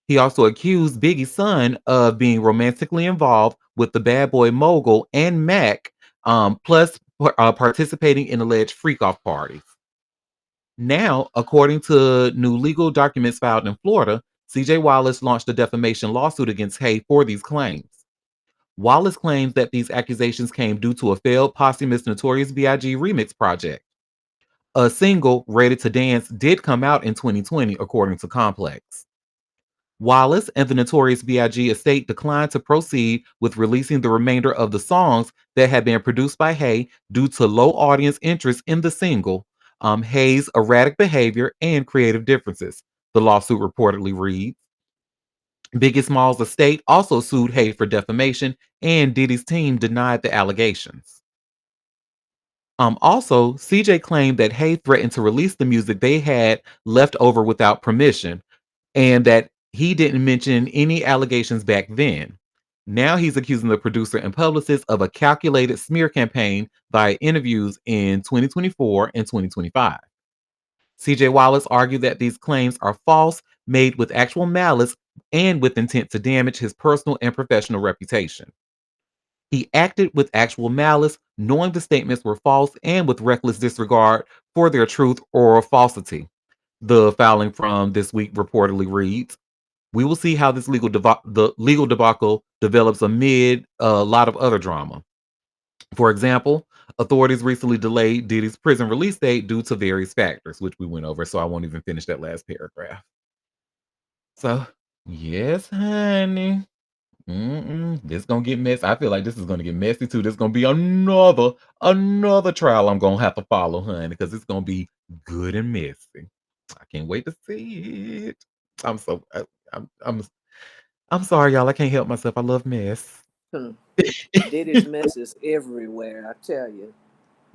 He also accused Biggie's son of being romantically involved with the bad boy mogul and Mac, plus participating in alleged freak-off parties. Now, according to new legal documents filed in Florida, CJ Wallace launched a defamation lawsuit against Hay for these claims. Wallace claims that these accusations came due to a failed posthumous Notorious B.I.G. remix project. A single, Ready to Dance, did come out in 2020, according to Complex. Wallace and the Notorious B.I.G. estate declined to proceed with releasing the remainder of the songs that had been produced by Hay due to low audience interest in the single, Hay's erratic behavior, and creative differences, the lawsuit reportedly reads. Biggie Smalls' estate also sued Hay for defamation, and Diddy's team denied the allegations. Also, CJ claimed that Hay threatened to release the music they had left over without permission, and that he didn't mention any allegations back then. Now he's accusing the producer and publicist of a calculated smear campaign via interviews in 2024 and 2025. CJ Wallace argued that these claims are false, made with actual malice, and with intent to damage his personal and professional reputation. He acted with actual malice, knowing the statements were false and with reckless disregard for their truth or falsity. The filing from this week reportedly reads, we will see how this the legal debacle develops amid a lot of other drama. For example, authorities recently delayed Diddy's prison release date due to various factors, which we went over, so I won't even finish that last paragraph. So, yes, honey. This gonna get messy. I feel like this is gonna get messy too. This gonna be another trial I'm gonna have to follow, honey, because it's gonna be good and messy. I can't wait to see it. I'm so I'm I'm I'm sorry, y'all. I can't help myself. I love mess. Hmm. Diddy's mess is everywhere, I tell you.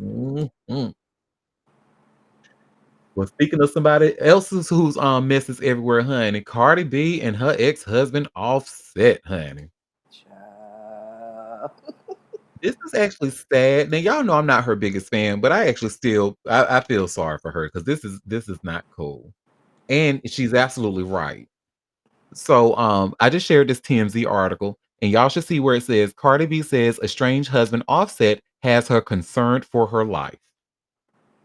Mhm. Well, speaking of somebody else's whose mess is everywhere, honey, Cardi B and her ex-husband Offset, honey. Child. This is actually sad. Now y'all know I'm not her biggest fan, but I actually still I feel sorry for her because this is not cool. And she's absolutely right. So I just shared this TMZ article and y'all should see where it says Cardi B says estranged husband Offset has her concerned for her life.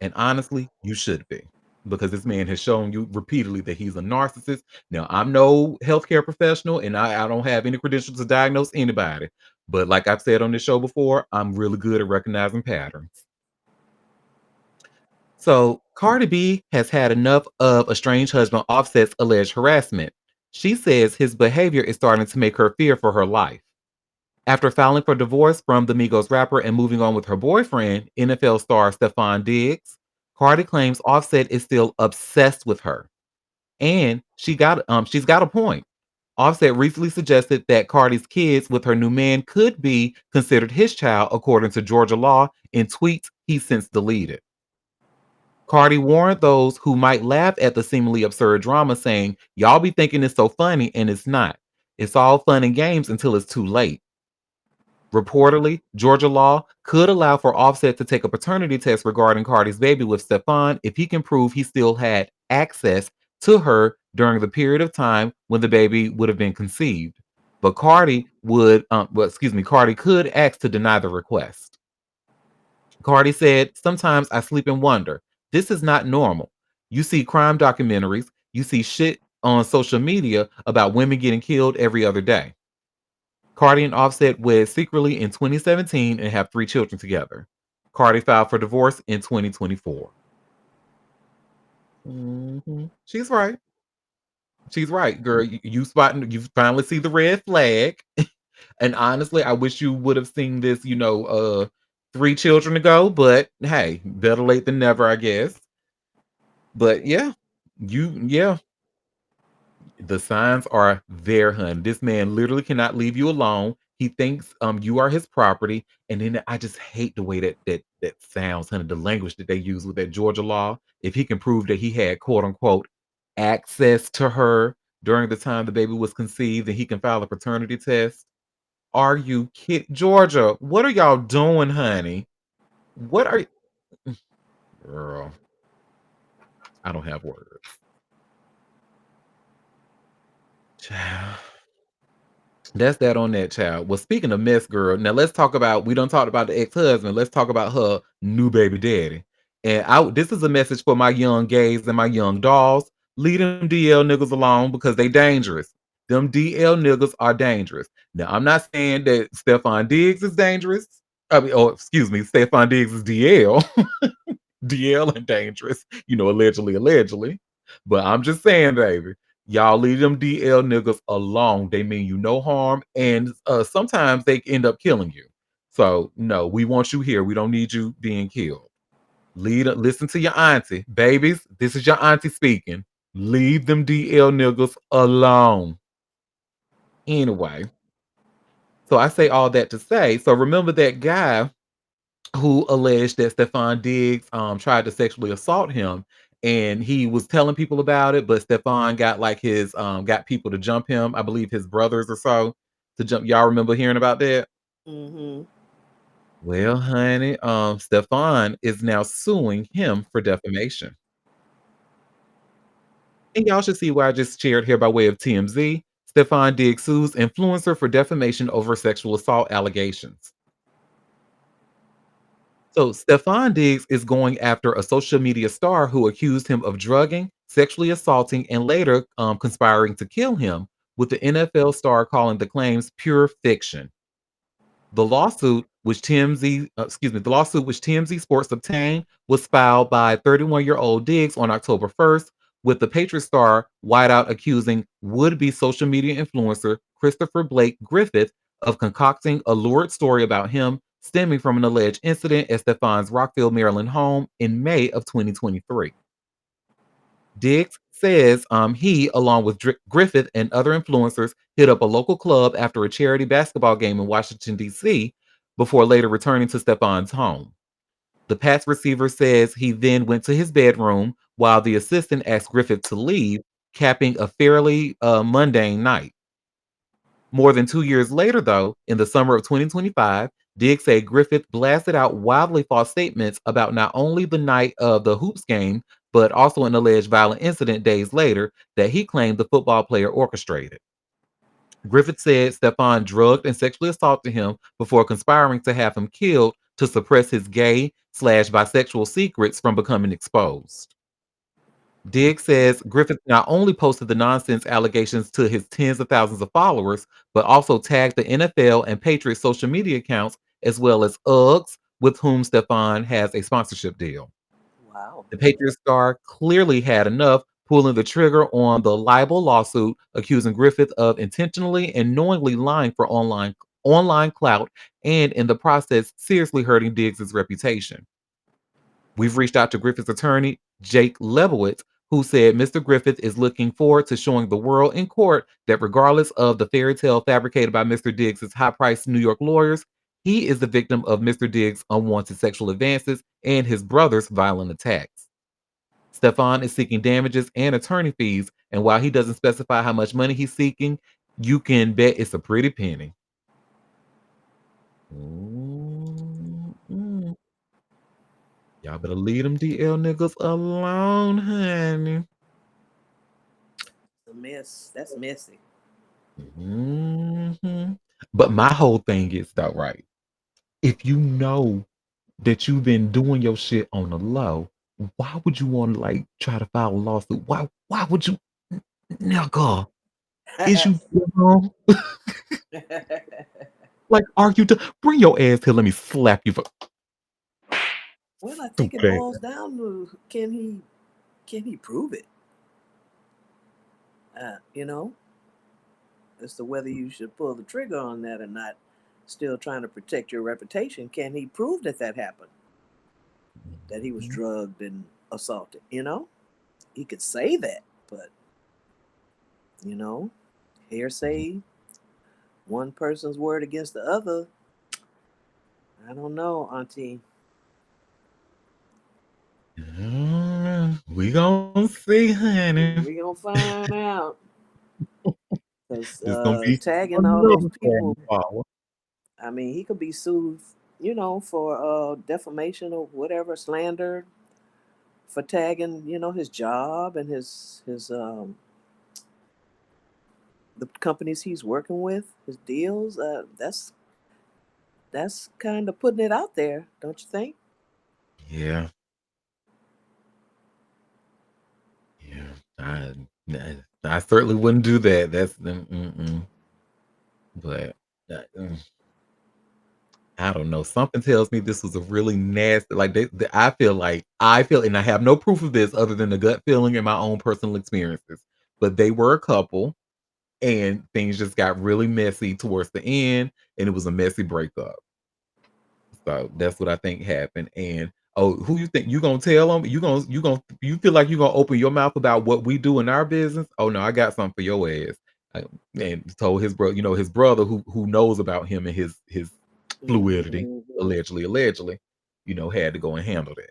And honestly, you should be. Because this man has shown you repeatedly that he's a narcissist. Now, I'm no healthcare professional and I don't have any credentials to diagnose anybody. But like I've said on this show before, I'm really good at recognizing patterns. So, Cardi B has had enough of estranged husband Offset's alleged harassment. She says his behavior is starting to make her fear for her life. After filing for divorce from the Migos rapper and moving on with her boyfriend, NFL star Stephon Diggs, Cardi claims Offset is still obsessed with her. And she's got a point. Offset recently suggested that Cardi's kids with her new man could be considered his child according to Georgia law in tweets he since deleted. Cardi warned those who might laugh at the seemingly absurd drama, saying, y'all be thinking it's so funny, and it's not. It's all fun and games until it's too late. Reportedly, Georgia law could allow for Offset to take a paternity test regarding Cardi's baby with Stefan if he can prove he still had access to her during the period of time when the baby would have been conceived. But Cardi could ask to deny the request. Cardi said, sometimes I sleep and wonder. This is not normal. You see crime documentaries, you see shit on social media about women getting killed every other day. Cardi and Offset wed secretly in 2017 and have 3 children together. Cardi filed for divorce in 2024. She's right. She's right, girl. You finally see the red flag. And honestly, I wish you would have seen this, 3 children ago, but hey, better late than never, I guess. But yeah, the signs are there, hun. This man literally cannot leave you alone. He thinks you are his property, and then I just hate the way that sounds, honey. The language that they use with that Georgia law. If he can prove that he had quote unquote access to her during the time the baby was conceived, then he can file a paternity test. Are you kidding, Georgia? What are y'all doing, honey? What are you, girl? I don't have words. Child. That's that on that child. Well, speaking of mess, girl, now let's talk about. We don't talk about the ex-husband. Let's talk about her new baby daddy. And this is a message for my young gays and my young dolls. Leave them DL niggas alone because they dangerous. Them DL niggas are dangerous. Now, I'm not saying that Stephon Diggs is dangerous. I mean, oh, excuse me, Stephon Diggs is DL. DL and dangerous, allegedly. But I'm just saying, baby, y'all leave them DL niggas alone. They mean you no harm, and sometimes they end up killing you. So no, we want you here. We don't need you being killed. Listen to your auntie, babies. This is your auntie speaking. Leave them DL niggas alone. Anyway, so I say all that to say. So remember that guy who alleged that Stephon Diggs tried to sexually assault him, and he was telling people about it, but Stephon got like his got people to jump him. I believe his brothers or so to jump. Y'all remember hearing about that? Mm-hmm. Well, honey, Stephon is now suing him for defamation. And y'all should see what I just shared here by way of TMZ. Stephon Diggs sues influencer for defamation over sexual assault allegations. So Stefan Diggs is going after a social media star who accused him of drugging, sexually assaulting, and later conspiring to kill him, with the NFL star calling the claims pure fiction. The lawsuit which TMZ Sports obtained was filed by 31-year-old Diggs on October 1st, with the Patriot star wideout accusing would-be social media influencer Christopher Blake Griffith of concocting a lurid story about him stemming from an alleged incident at Stefan's Rockville, Maryland home in May of 2023. Diggs says he, along with Griffith and other influencers, hit up a local club after a charity basketball game in Washington, D.C., before later returning to Stefan's home. The Pats receiver says he then went to his bedroom while the assistant asked Griffith to leave, capping a fairly mundane night. More than 2 years later, though, in the summer of 2025, Diggs said Griffith blasted out wildly false statements about not only the night of the Hoops game, but also an alleged violent incident days later that he claimed the football player orchestrated. Griffith said Stefan drugged and sexually assaulted him before conspiring to have him killed to suppress his gay/bisexual secrets from becoming exposed. Diggs says Griffith not only posted the nonsense allegations to his tens of thousands of followers, but also tagged the NFL and Patriots social media accounts, as well as Uggs, with whom Stefan has a sponsorship deal. Wow. The Patriots star clearly had enough, pulling the trigger on the libel lawsuit, accusing Griffith of intentionally and knowingly lying for online clout, and in the process seriously hurting Diggs' reputation. We've reached out to Griffith's attorney, Jake Lebowitz, who said Mr. Griffith is looking forward to showing the world in court that regardless of the fairy tale fabricated by Mr. Diggs' high-priced New York lawyers, he is the victim of Mr. Diggs' unwanted sexual advances and his brother's violent attacks. Stefan is seeking damages and attorney fees, and while he doesn't specify how much money he's seeking, you can bet it's a pretty penny. Mm-mm. Y'all better leave them DL niggas alone, honey. The mess. That's messy. Mhm. But my whole thing is though, right? If you know that you've been doing your shit on the low, why would you want to like try to file a lawsuit? Why would you, nigga? Is you dumb? Like, are you bring your ass here? Let me slap you for Well, I think it stupid boils ass. down to can he prove it? You know, as to whether you should pull the trigger on that or not. Still trying to protect your reputation. Can he prove that that happened? That he was Mhm. drugged and assaulted? He could say that, but you know, hearsay, one person's word against the other. I don't know, Auntie. We gonna see, honey. We gonna find out because It's gonna be tagging all those another people. storm power. I mean, he could be sued, for defamation or whatever, slander for tagging, his job and his the companies he's working with, his deals. That's kind of putting it out there, don't you think? Yeah, yeah. I certainly wouldn't do that. But uh, mm, I don't know. Something tells me this was a really nasty. Like I feel, and I have no proof of this other than the gut feeling and my own personal experiences. But they were a couple, and things just got really messy towards the end, and it was a messy breakup. So that's what I think happened. And oh, who you think you gonna tell them? You feel like you gonna open your mouth about what we do in our business? Oh no, I got something for your ass. I, and told his brother, his brother who knows about him and his fluidity, Hmm. allegedly, had to go and handle that.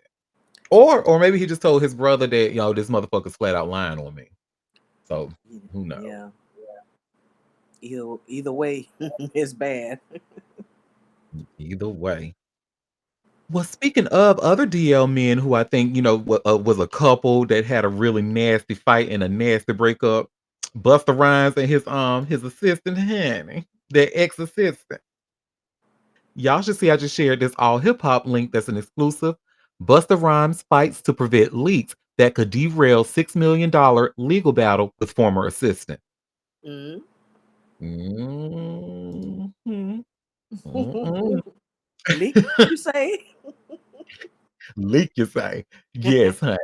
Or maybe he just told his brother that this motherfucker's flat out lying on me. So who knows? Yeah. Either way, it's bad. Either way. Well, speaking of other DL men who I think, was a couple that had a really nasty fight and a nasty breakup, Busta Rhymes and his assistant, honey, their ex assistant. Y'all should see I just shared this all hip hop link that's an exclusive. Busta Rhymes fights to prevent leaks that could derail $6 million legal battle with former assistant. Mm. Mhm. Mm-mm. Leak, you say? Leak, you say? Yes, honey.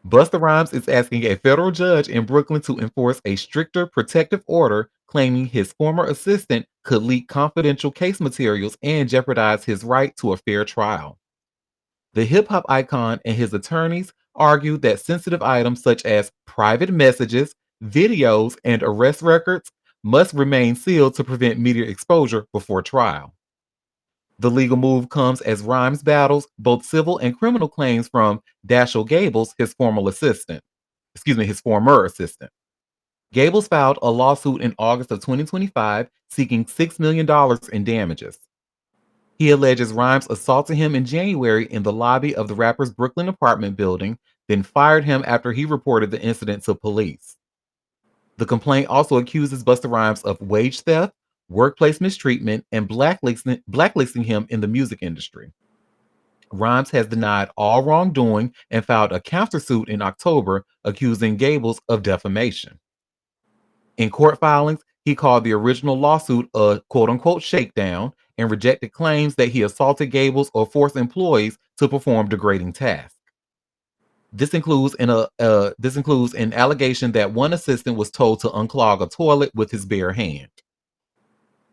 Busta Rhymes is asking a federal judge in Brooklyn to enforce a stricter protective order, claiming his former assistant could leak confidential case materials and jeopardize his right to a fair trial. The hip hop icon and his attorneys argued that sensitive items such as private messages, videos, and arrest records must remain sealed to prevent media exposure before trial. The legal move comes as Rhymes battles both civil and criminal claims from Dashiell Gables, his former assistant. Excuse me, his former assistant. Gables filed a lawsuit in August of 2025 seeking $6 million in damages. He alleges Rhymes assaulted him in January in the lobby of the rapper's Brooklyn apartment building, then fired him after he reported the incident to police. The complaint also accuses Busta Rhymes of wage theft, workplace mistreatment, and blacklisting him in the music industry. Rhymes has denied all wrongdoing and filed a countersuit in October accusing Gables of defamation. In court filings, he called the original lawsuit a quote unquote shakedown and rejected claims that he assaulted Gables or forced employees to perform degrading tasks. This includes an allegation that one assistant was told to unclog a toilet with his bare hand.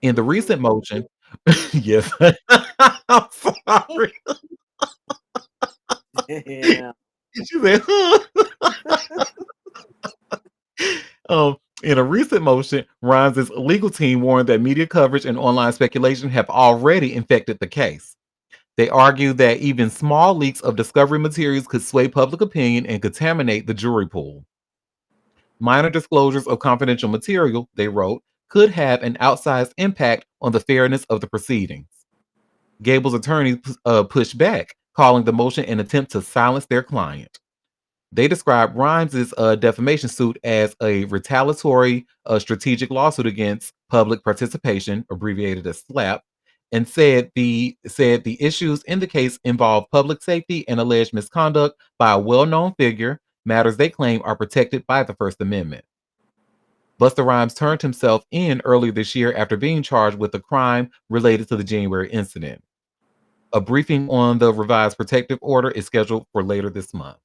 In the recent motion, yes, I'm sorry. Yeah. She said, huh? Um, in a recent motion, Rhymes' legal team warned that media coverage and online speculation have already infected the case. They argue that even small leaks of discovery materials could sway public opinion and contaminate the jury pool. Minor disclosures of confidential material, they wrote, could have an outsized impact on the fairness of the proceedings. Gable's attorneys pushed back, calling the motion an attempt to silence their client. They described Rhymes' defamation suit as a retaliatory strategic lawsuit against public participation, abbreviated as SLAP, and said the issues in the case involve public safety and alleged misconduct by a well-known figure, matters they claim are protected by the First Amendment. Busta Rhymes turned himself in earlier this year after being charged with a crime related to the January incident. A briefing on the revised protective order is scheduled for later this month.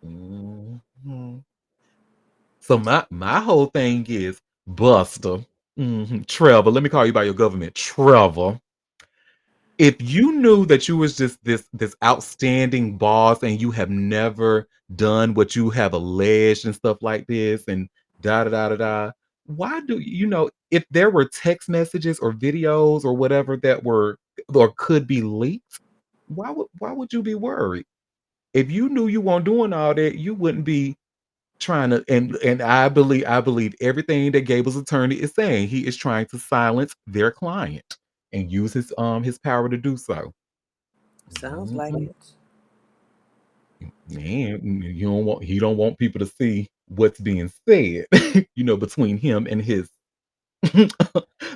Mhm. So my whole thing is Buster, Trevor. Let me call you by your government, Trevor. If you knew that you was just this outstanding boss and you have never done what you have alleged and stuff like this and da da da da da, why do you know if there were text messages or videos or whatever that were or could be leaked? Why would you be worried? If you knew you weren't doing all that, you wouldn't be trying to and I believe everything that Gable's attorney is saying. He is trying to silence their client and use his power to do so. Sounds like Mhm. it. And he don't want people to see what's being said, between him and his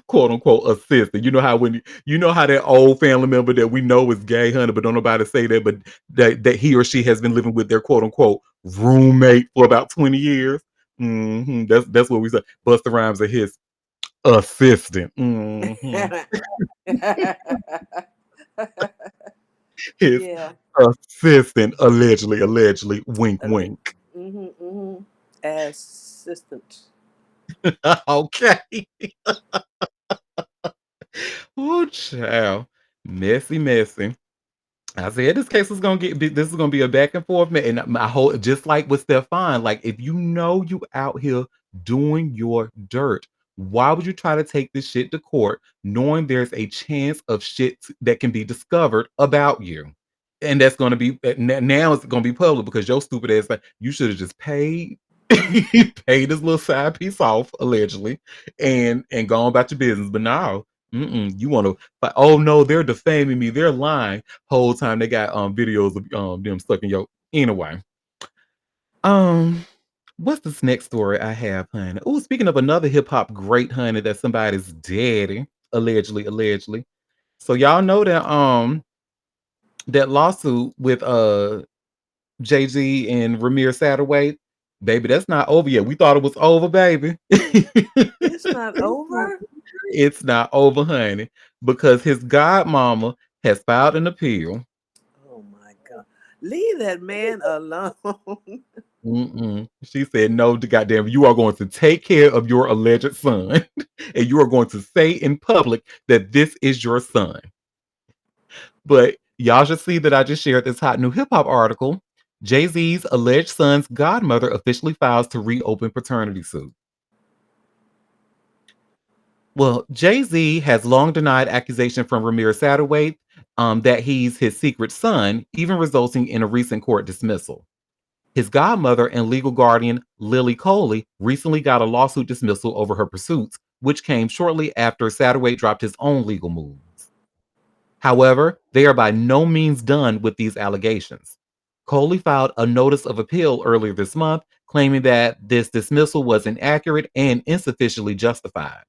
quote unquote assistant. You know how that old family member that we know is gay, honey, but don't nobody say that, but that he or she has been living with their quote unquote roommate for about 20 years. That's what we say. Busta Rhymes are his assistant. His Yeah. assistant, allegedly, wink, wink. Mm-hmm, mm-hmm. Assistant. Okay. Oh, child. Messy, messy. I said this case is gonna this is gonna be a back and forth, man. And my whole just like with Stefan, like if you know you out here doing your dirt, why would you try to take this shit to court knowing there's a chance of shit that can be discovered about you? And that's gonna be now it's gonna be public because your stupid ass like you should have just paid paid this little side piece off allegedly and gone about your business. But now, you want to like, oh no, they're defaming me, they're lying. Whole time they got videos of them sucking your anyway. Um, what's this next story I have, honey? Oh, speaking of another hip hop great, honey, that's somebody's daddy. allegedly, allegedly. So y'all know that that lawsuit with Jay Z and Ramir Satterwhite, baby, that's not over yet. We thought it was over, baby. It's not over? It's not over, honey, because his godmama has filed an appeal. Oh my God. Leave that man alone. Mm-mm. She said, "No, goddamn, you are going to take care of your alleged son, and you are going to say in public that this is your son." But y'all should see that I just shared this hot new hip hop article. Jay Z's alleged son's godmother officially files to reopen paternity suit. Well, Jay Z has long denied accusation from Ramir Satterwhite that he's his secret son, even resulting in a recent court dismissal. His godmother and legal guardian, Lily Coley, recently got a lawsuit dismissal over her pursuits, which came shortly after Satterwhite dropped his own legal moves. However, they are by no means done with these allegations. Coley filed a notice of appeal earlier this month, claiming that this dismissal was inaccurate and insufficiently justified.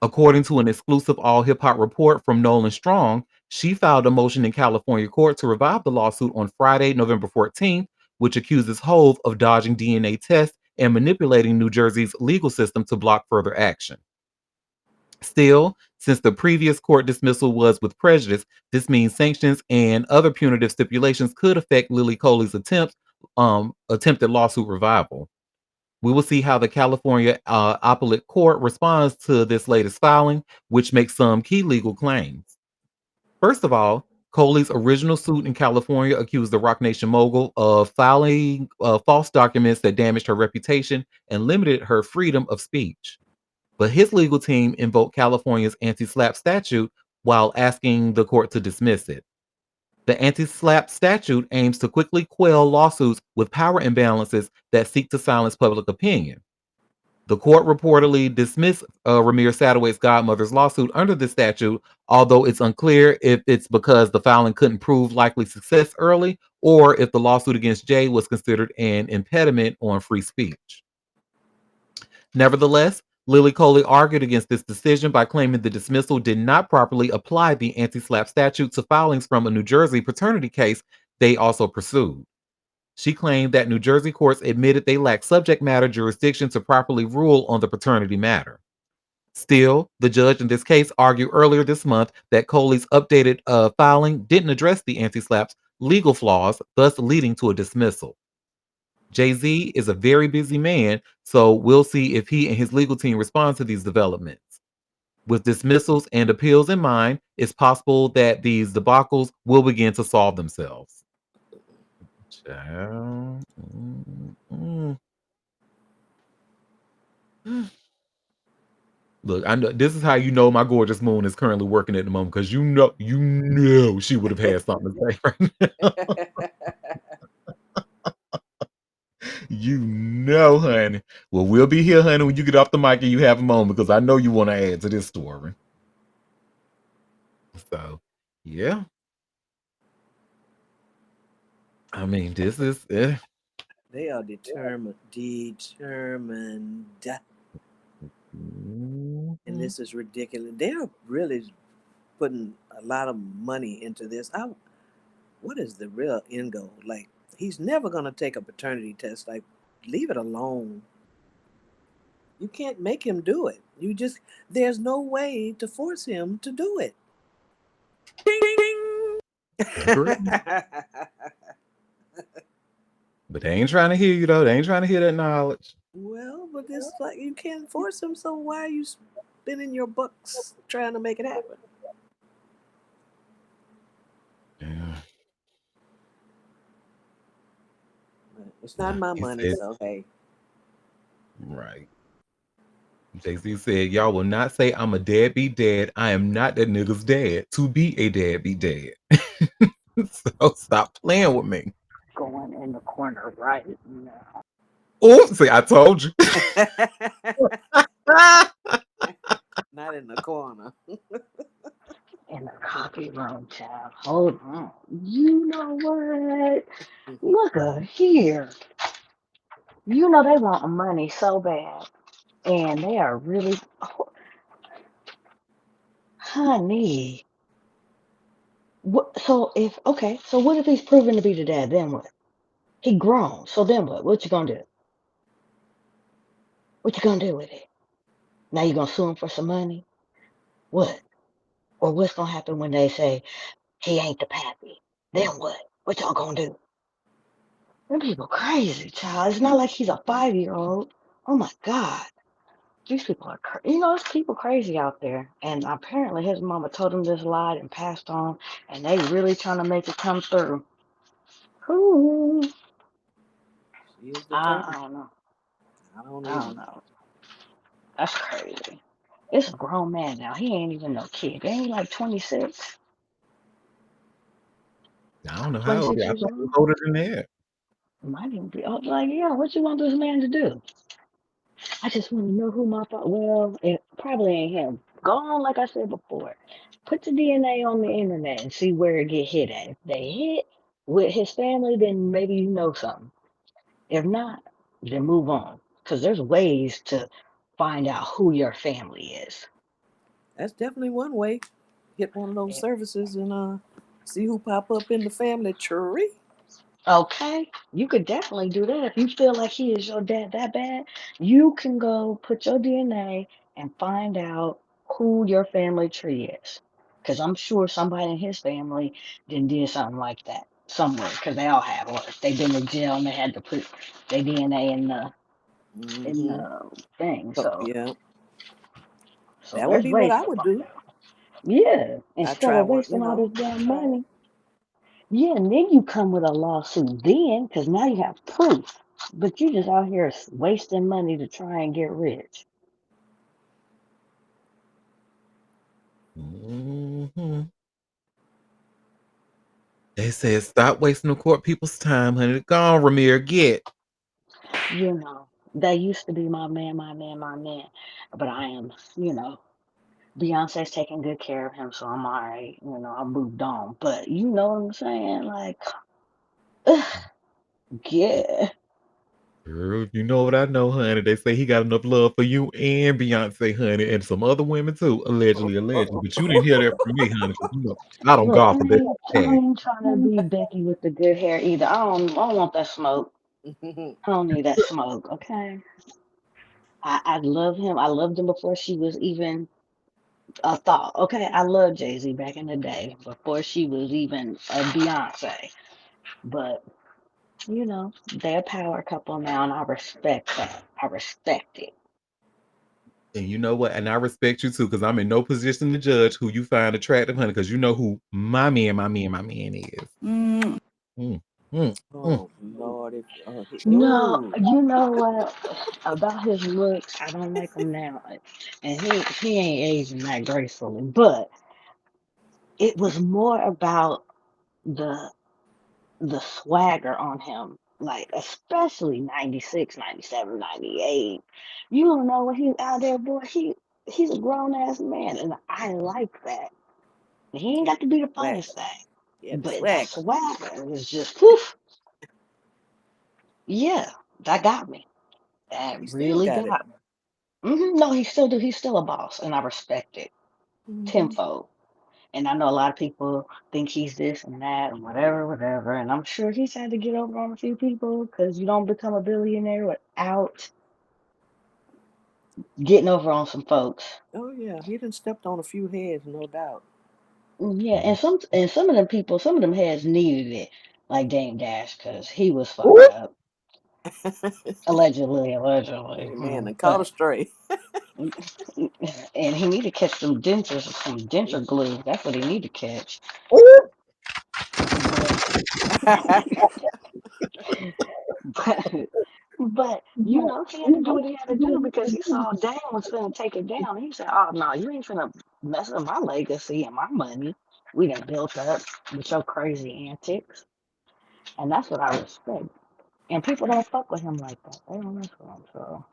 According to an exclusive All Hip Hop report from Nolan Strong, she filed a motion in California court to revive the lawsuit on Friday, November 14th, which accuses Hove of dodging DNA tests and manipulating New Jersey's legal system to block further action. Still, since the previous court dismissal was with prejudice, this means sanctions and other punitive stipulations could affect Lily Coley's attempted lawsuit revival. We will see how the California appellate court responds to this latest filing, which makes some key legal claims. First of all, Coley's original suit in California accused the Rock Nation mogul of filing false documents that damaged her reputation and limited her freedom of speech. But his legal team invoked California's anti SLAPP statute while asking the court to dismiss it. The anti SLAPP statute aims to quickly quell lawsuits with power imbalances that seek to silence public opinion. The court reportedly dismissed Ramir Satterwhite's godmother's lawsuit under the statute, although it's unclear if it's because the filing couldn't prove likely success early or if the lawsuit against Jay was considered an impediment on free speech. Nevertheless, Lily Coley argued against this decision by claiming the dismissal did not properly apply the anti SLAPP statute to filings from a New Jersey paternity case they also pursued. She claimed that New Jersey courts admitted they lacked subject matter jurisdiction to properly rule on the paternity matter. Still, the judge in this case argued earlier this month that Coley's updated filing didn't address the anti SLAPP's legal flaws, thus leading to a dismissal. Jay Z is a very busy man, so we'll see if he and his legal team respond to these developments. With dismissals and appeals in mind, it's possible that these debacles will begin to solve themselves. Child. Look, I know this is how you know my gorgeous moon is currently working at the moment because you know she would have had something to say right now. You know, honey. Well, we'll be here, honey, when you get off the mic and you have a moment because I know you want to add to this story. So, yeah. I mean, this is They are determined. And this is ridiculous. They are really putting a lot of money into this. What is the real end goal? Like, he's never going to take a paternity test. Like, leave it alone. You can't make him do it. There's no way to force him to do it. but they ain't trying to hear you though. They ain't trying to hear that knowledge. Well, but it's like you can't force him, so why are you spending your bucks trying to make it happen? Yeah. It's not my money, so hey. Right. Jay-Z said, y'all will not say I'm a deadbeat dad. I am not that nigga's dad to be a deadbeat dad. So stop playing with me. Going in the corner right now. Oh, see, I told you. Not in the corner. In the coffee room, child. Hold on. You know what? Look at here. You know they want money so bad. And they are really honey. What, so if okay, so what if he's proven to be the dad? Then what? He grown. So then what? What you gonna do? What you gonna do with it? Now you gonna sue him for some money? What? Or what's gonna happen when they say he ain't the pappy? Then what? What y'all gonna do? Them people crazy, child. It's not like he's a 5 year old. Oh my God. These people are, there's people crazy out there. And apparently his mama told him this lie and passed on, and they really trying to make it come through. Ooh, She is I determined. don't know. I don't I even. don't know. That's crazy. It's a grown man now. He ain't even no kid. Ain't he like 26, I don't know how old. 26 I years thought he was old? older than that. Might even be. Oh, like, yeah, what you want this man to do? I just want to know who my father. Well, it probably ain't him. Go on, like I said before. Put the DNA on the internet and see where it get hit at. If they hit with his family, then maybe you know something. If not, then move on. Because there's ways to find out who your family is. That's definitely one way. Hit one of those services and see who pop up in the family tree. Okay, you could definitely do that. If you feel like he is your dad that bad, you can go put your DNA and find out who your family tree is. Because I'm sure somebody in his family did something like that somewhere. Because they all have, or if they've been to jail and they had to put their DNA in Mm-hmm. the thing. So So yeah, so that would there's be what ways I to would find do. out. Yeah, I instead try of one, wasting all this damn try it. money. Yeah, and then you come with a lawsuit then, because now you have proof. But you just out here wasting money to try and get rich. Hmm. They said stop wasting the court people's time, honey. Go on, Ramir, get. That used to be my man, my man, my man. But I am, Beyonce's taking good care of him, so I'm all right. I moved on. But you know what I'm saying? Like, yeah. Girl, you know what I know, honey. They say he got enough love for you and Beyonce, honey, and some other women too, allegedly, allegedly. But you didn't hear that from me, honey, because I don't Look, golf for that I tag. ain't trying to be Becky with the good hair either. I don't want that smoke. I don't need that smoke, okay? I love him. I loved him before she was even a thought. Okay, I loved Jay Z back in the day before she was even a Beyonce. But they're a power couple now, and I respect that. I respect it. And you know what? And I respect you too, because I'm in no position to judge who you find attractive, honey, because you know who my man is. Mm, mm, mm. Oh Lord, if No, oh you know what? About his looks, I don't like him now, and he ain't aging that gracefully. But it was more about the the swagger on him, like especially 96, 97, 98. You don't know what he's out there, boy. He's a grown ass man, and I like that. He ain't got to be the swagger, finest thing, yeah, the but that swagger. swagger was just poof. Yeah, that got me. That He still really got it. got me. No, he still do. He's still a boss, and I respect it Hmm. tenfold. And I know a lot of people think he's this and that and whatever, whatever. And I'm sure he's had to get over on a few people because you don't become a billionaire without getting over on some folks. Oh yeah, he done stepped on a few heads, no doubt. Yeah, and some of them people, some of them heads needed it, like Dame Dash, because he was fucked Ooh, up. Allegedly, allegedly. Hey man, they caught a But stray. and he need to catch some dentures, some denture glue. That's what he need to catch. ooh. But but but he had to do what he had to do because he saw Dan was finna take it down. He said, "Oh no, you ain't finna mess up my legacy and my money. We done built up with your crazy antics." And that's what I respect. And people don't fuck with him like that. They don't mess with him. So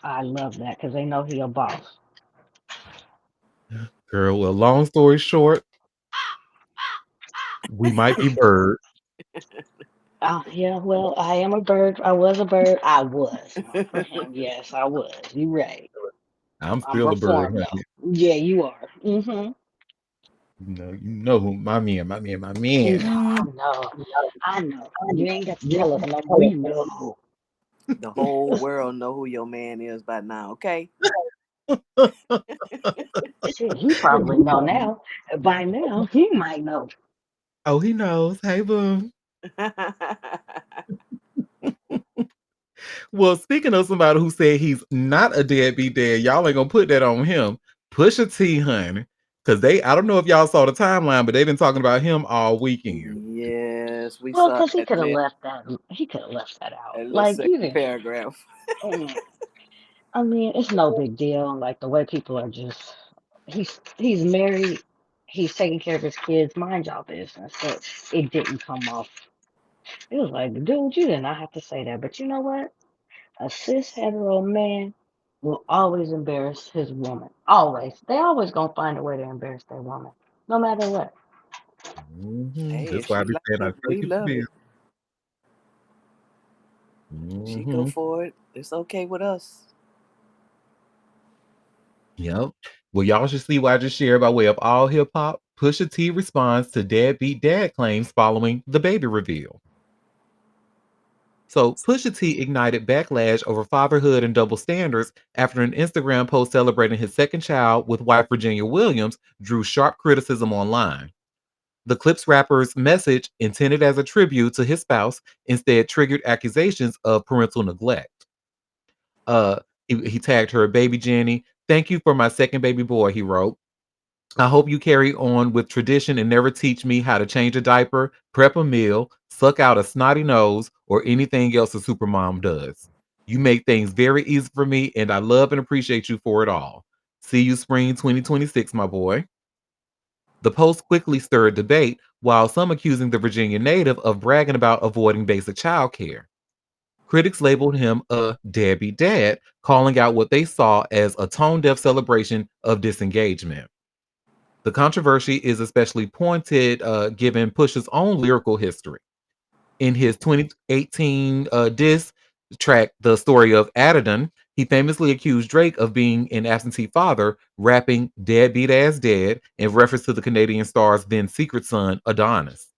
I love that because they know he a boss. Girl, well, long story short, we might be birds. Yeah, well, I am a bird. I was a bird. I was. Not for him. Yes, I was. You right. I'm I'm still a bird, reformed honey. though. Yeah, you are. Mm-hmm. You know who my man. I know. I know. You ain't got to tell us no more. We know. The whole world know who your man is by now, okay? Shit, he probably know now. By now, he might know. Oh, he knows. Hey, boo. Well, speaking of somebody who said he's not a deadbeat dad, y'all ain't gonna put that on him. Pusha T, honey. Cause I don't know if y'all saw the timeline, but they've been talking about him all weekend. Yes, we Well, saw because he that could have left that. He could have left that out. little Like you second didn't. paragraph. mm, I mean, it's no big deal. Like the way people are just. He's married. He's taking care of his kids. Mind y'all business. But it didn't come off. It was like, dude, you did not have to say that. But you know what? A cis hetero man will always embarrass his woman. Always. They always gonna find a way to embarrass their woman, no matter what. Hey, if That's why I she be like saying I it, tell we people love this. it. She go Mm-hmm. for it. It's okay with us. Yep. Well, y'all should see what I just shared by way of all hip hop. Pusha T responds to deadbeat dad claims following the baby reveal. So Pusha T ignited backlash over fatherhood and double standards after an Instagram post celebrating his second child with wife Virginia Williams drew sharp criticism online. The Clips rapper's message, intended as a tribute to his spouse, instead triggered accusations of parental neglect. Uh, he tagged her, baby Jenny. Thank you for my second baby boy, he wrote. I hope you carry on with tradition and never teach me how to change a diaper, prep a meal, suck out a snotty nose, or anything else a supermom does. You make things very easy for me, and I love and appreciate you for it all. See you spring 2026, my boy. The post quickly stirred debate, while some accusing the Virginia native of bragging about avoiding basic child care. Critics labeled him a deadbeat dad, calling out what they saw as a tone deaf celebration of disengagement. The controversy is especially pointed given Push's own lyrical history. In his 2018 diss track, The Story of Adidon, he famously accused Drake of being an absentee father, rapping Deadbeat Ass Dead in reference to the Canadian star's then secret son, Adonis.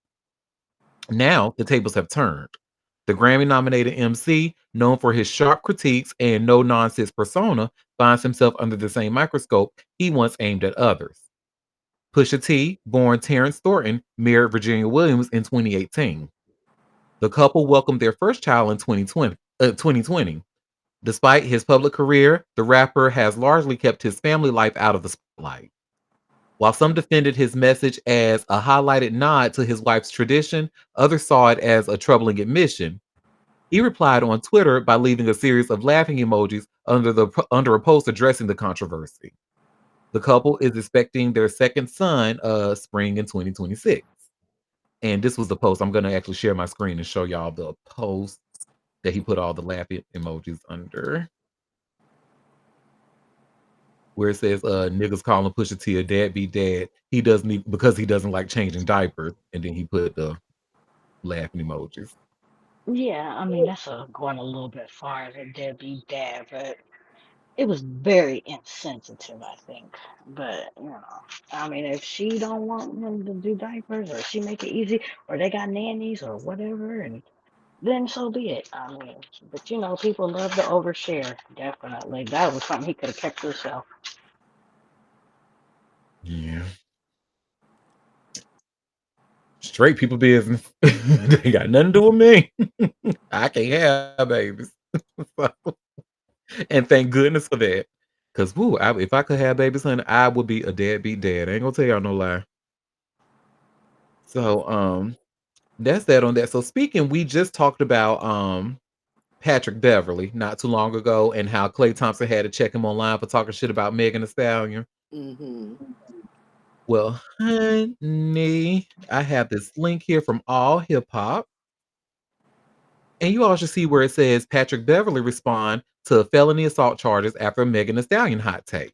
Now, the tables have turned. The Grammy nominated MC, known for his sharp critiques and no nonsense persona, finds himself under the same microscope he once aimed at others. Pusha T, born Terrence Thornton, married Virginia Williams in 2018. The couple welcomed their first child in 2020. Despite his public career, the rapper has largely kept his family life out of the spotlight. While some defended his message as a highlighted nod to his wife's tradition, others saw it as a troubling admission. He replied on Twitter by leaving a series of laughing emojis under a post addressing the controversy. The couple is expecting their second son spring in 2026. And this was the post. I'm going to actually share my screen and show y'all the post that he put all the laughing emojis under, where it says niggas calling Pusha T a dad be dad. He doesn't because he doesn't like changing diapers, and then he put the laughing emojis. Yeah, I mean that's going a little bit far than deadbeat dad, but it was very insensitive, I think. But I mean, if she don't want him to do diapers, or she make it easy, or they got nannies or whatever, and then so be it. I mean, but people love to overshare. Definitely, that was something he could have kept to himself. Yeah, straight people business. They got nothing to do with me. I can't have babies. So, and thank goodness for that. Cause woo, if I could have babies, honey, I would be a deadbeat dad. I ain't gonna tell y'all no lie. So that's that on that. So speaking, we just talked about Patrick Beverly not too long ago and how Clay Thompson had to check him online for talking shit about Megan Thee Stallion. Mm-hmm. Well, honey, I have this link here from All Hip Hop. And you all should see where it says Patrick Beverly respond to felony assault charges after a Megan Thee Stallion hot take.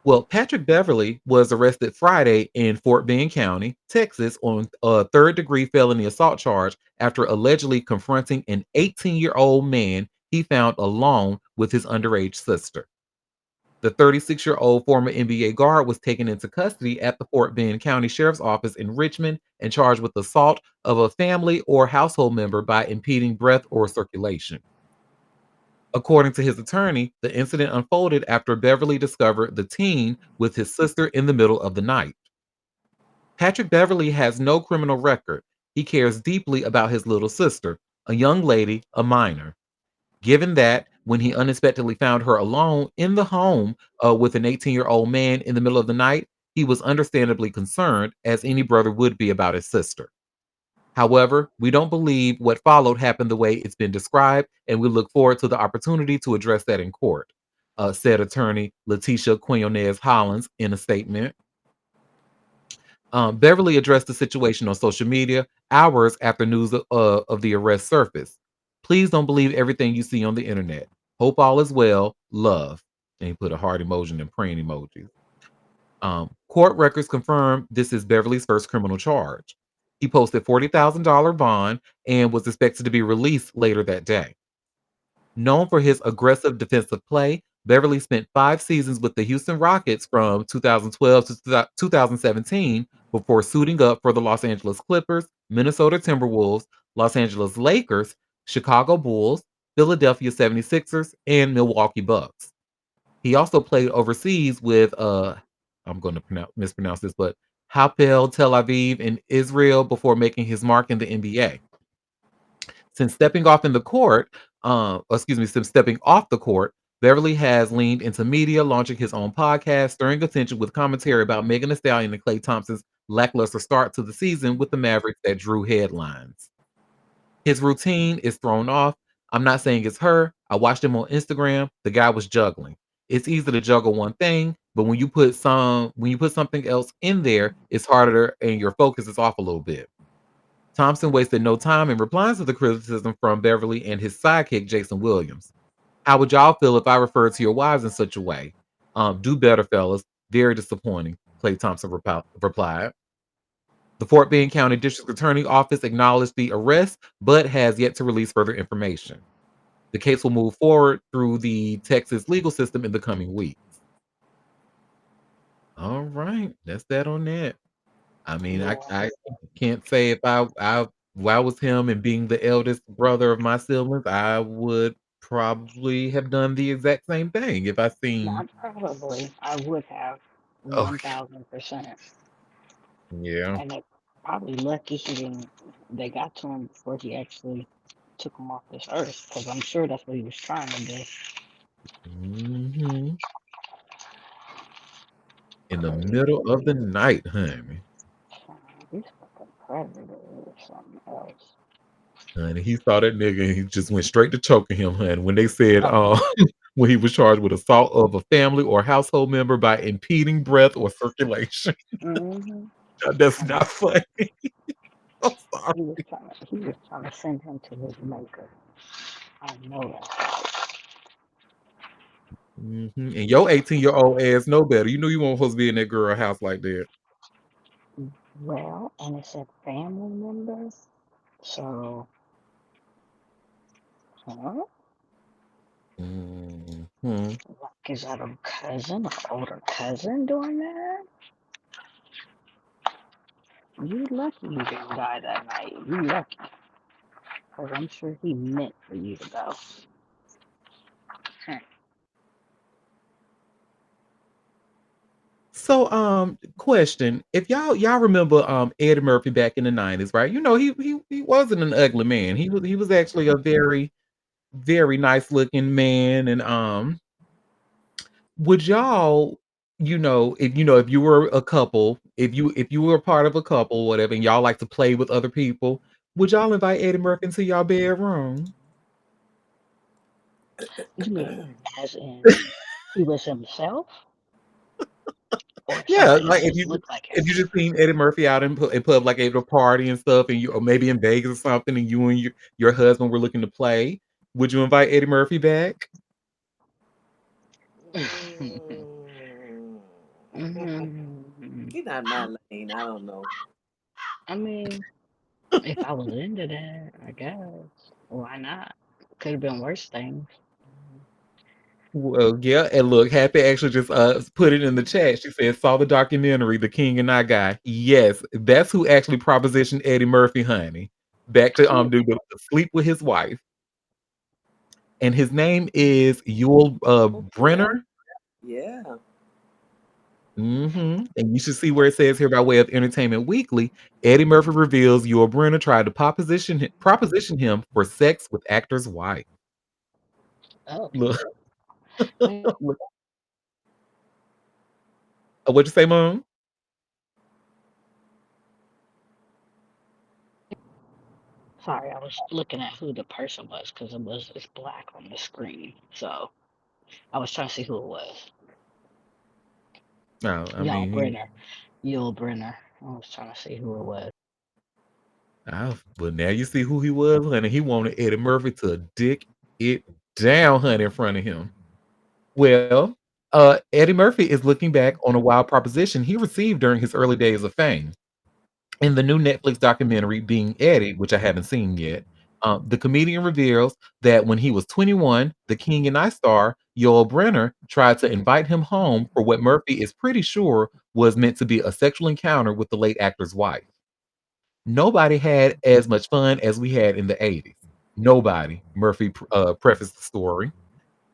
Well, Patrick Beverly was arrested Friday in Fort Bend County, Texas, on a third degree felony assault charge after allegedly confronting an 18-year-old man he found alone with his underage sister. The 36-year-old former NBA guard was taken into custody at the Fort Bend County Sheriff's Office in Richmond and charged with assault of a family or household member by impeding breath or circulation. According to his attorney, the incident unfolded after Beverly discovered the teen with his sister in the middle of the night. Patrick Beverly has no criminal record. He cares deeply about his little sister, a young lady, a minor. Given that, when he unexpectedly found her alone in the home with an 18-year-old man in the middle of the night, he was understandably concerned, as any brother would be about his sister. However, we don't believe what followed happened the way it's been described, and we look forward to the opportunity to address that in court, said attorney Letitia Quinones Hollins in a statement. Beverly addressed the situation on social media hours after news of the arrest surfaced. Please don't believe everything you see on the internet. Hope all is well. Love. And he put a heart emoji and praying emojis. Court records confirm this is Beverly's first criminal charge. He posted $40,000 bond and was expected to be released later that day. Known for his aggressive defensive play, Beverly spent 5 seasons with the Houston Rockets from 2012 to 2017 before suiting up for the Los Angeles Clippers, Minnesota Timberwolves, Los Angeles Lakers, Chicago Bulls, Philadelphia 76ers, and Milwaukee Bucks. He also played overseas with I'm going to mispronounce this, but Hapoel Tel Aviv in Israel before making his mark in the NBA. Since stepping off the court, Beverly has leaned into media, launching his own podcast, stirring attention with commentary about Megan Thee Stallion and Klay Thompson's lackluster start to the season with the Mavericks that drew headlines. His routine is thrown off. I'm not saying it's her. I watched him on Instagram. The guy was juggling. It's easy to juggle one thing, but when you put something else in there, it's harder and your focus is off a little bit. Thompson wasted no time in replying to the criticism from Beverly and his sidekick, Jason Williams. How would y'all feel if I referred to your wives in such a way? Do better, fellas. Very disappointing, Klay Thompson replied. The Fort Bend County District Attorney Office acknowledged the arrest, but has yet to release further information. The case will move forward through the Texas legal system in the coming weeks. All right, that's that on that. I mean, I can't say if I was him and being the eldest brother of my siblings, I would probably have done the exact same thing if I seen. Not probably. I would have Oh, 1000%. yeah. And they probably lucky they got to him before he actually took him off this earth. Because I'm sure that's what he was trying to do. Hmm. In the middle of the Crazy. night, honey. He's fucking predator or something else. And he saw that nigga and he just went straight to choking him, honey. When they said, Uh-huh. when he was charged with assault of a family or household member by impeding breath or circulation. Mm-hmm. That's And not funny. I'm sorry. he was trying to send him to his maker. I know that. And your 18-year-old ass know better. You know you weren't supposed to be in that girl house like that. Well, and it said family members. So, huh? Hmm. Like, is that a cousin, an older cousin doing that? You lucky you didn't die that night. You lucky. Because I'm sure he meant for you to go. Hmm. So, question: if y'all remember Eddie Murphy back in the 90s, right? You know he wasn't an ugly man. He was actually a very very nice looking man, and would y'all, if you were a couple, if you were a part of a couple, whatever, and y'all like to play with other people, would y'all invite Eddie Murphy into y'all bedroom? You mean as in he was himself or Yeah, somebody like that just looked like him? if you just seen Eddie Murphy out in pub, like at a party and stuff, and you or maybe in Vegas or something, and you and your husband were looking to play, would you invite Eddie Murphy back? Mm. Mm, Get out my lane. I don't know. I mean, if I was into that, I guess. Why not? Could have been worse things. Well, yeah, and look, Happy actually just put it in the chat. She said, "Saw the documentary, The King and I Guy." Yes, that's who actually propositioned Eddie Murphy, honey, back to Ooh, do the sleep with his wife, and his name is Yul yeah, Brenner. yeah. And you should see where it says here by way of Entertainment Weekly, Eddie Murphy reveals Yul Brenner tried to proposition him for sex with actor's wife. Oh, Look, wait. look, what'd you say, Mom? Sorry, I was looking at who the person was because it's black on the screen. So I was trying to see who it was. No, I Y'all mean, Brenner. Yul Brenner. I was trying to see who it was. well, now you see who he was, honey. He wanted Eddie Murphy to dick it down, honey, in front of him. Well, Eddie Murphy is looking back on a wild proposition he received during his early days of fame. In the new Netflix documentary Being Eddie, which I haven't seen yet, the comedian reveals that when he was 21, the King and I star, Yul Brenner, tried to invite him home for what Murphy is pretty sure was meant to be a sexual encounter with the late actor's wife. Nobody had as much fun as we had in the 80s. Nobody, Murphy prefaced the story.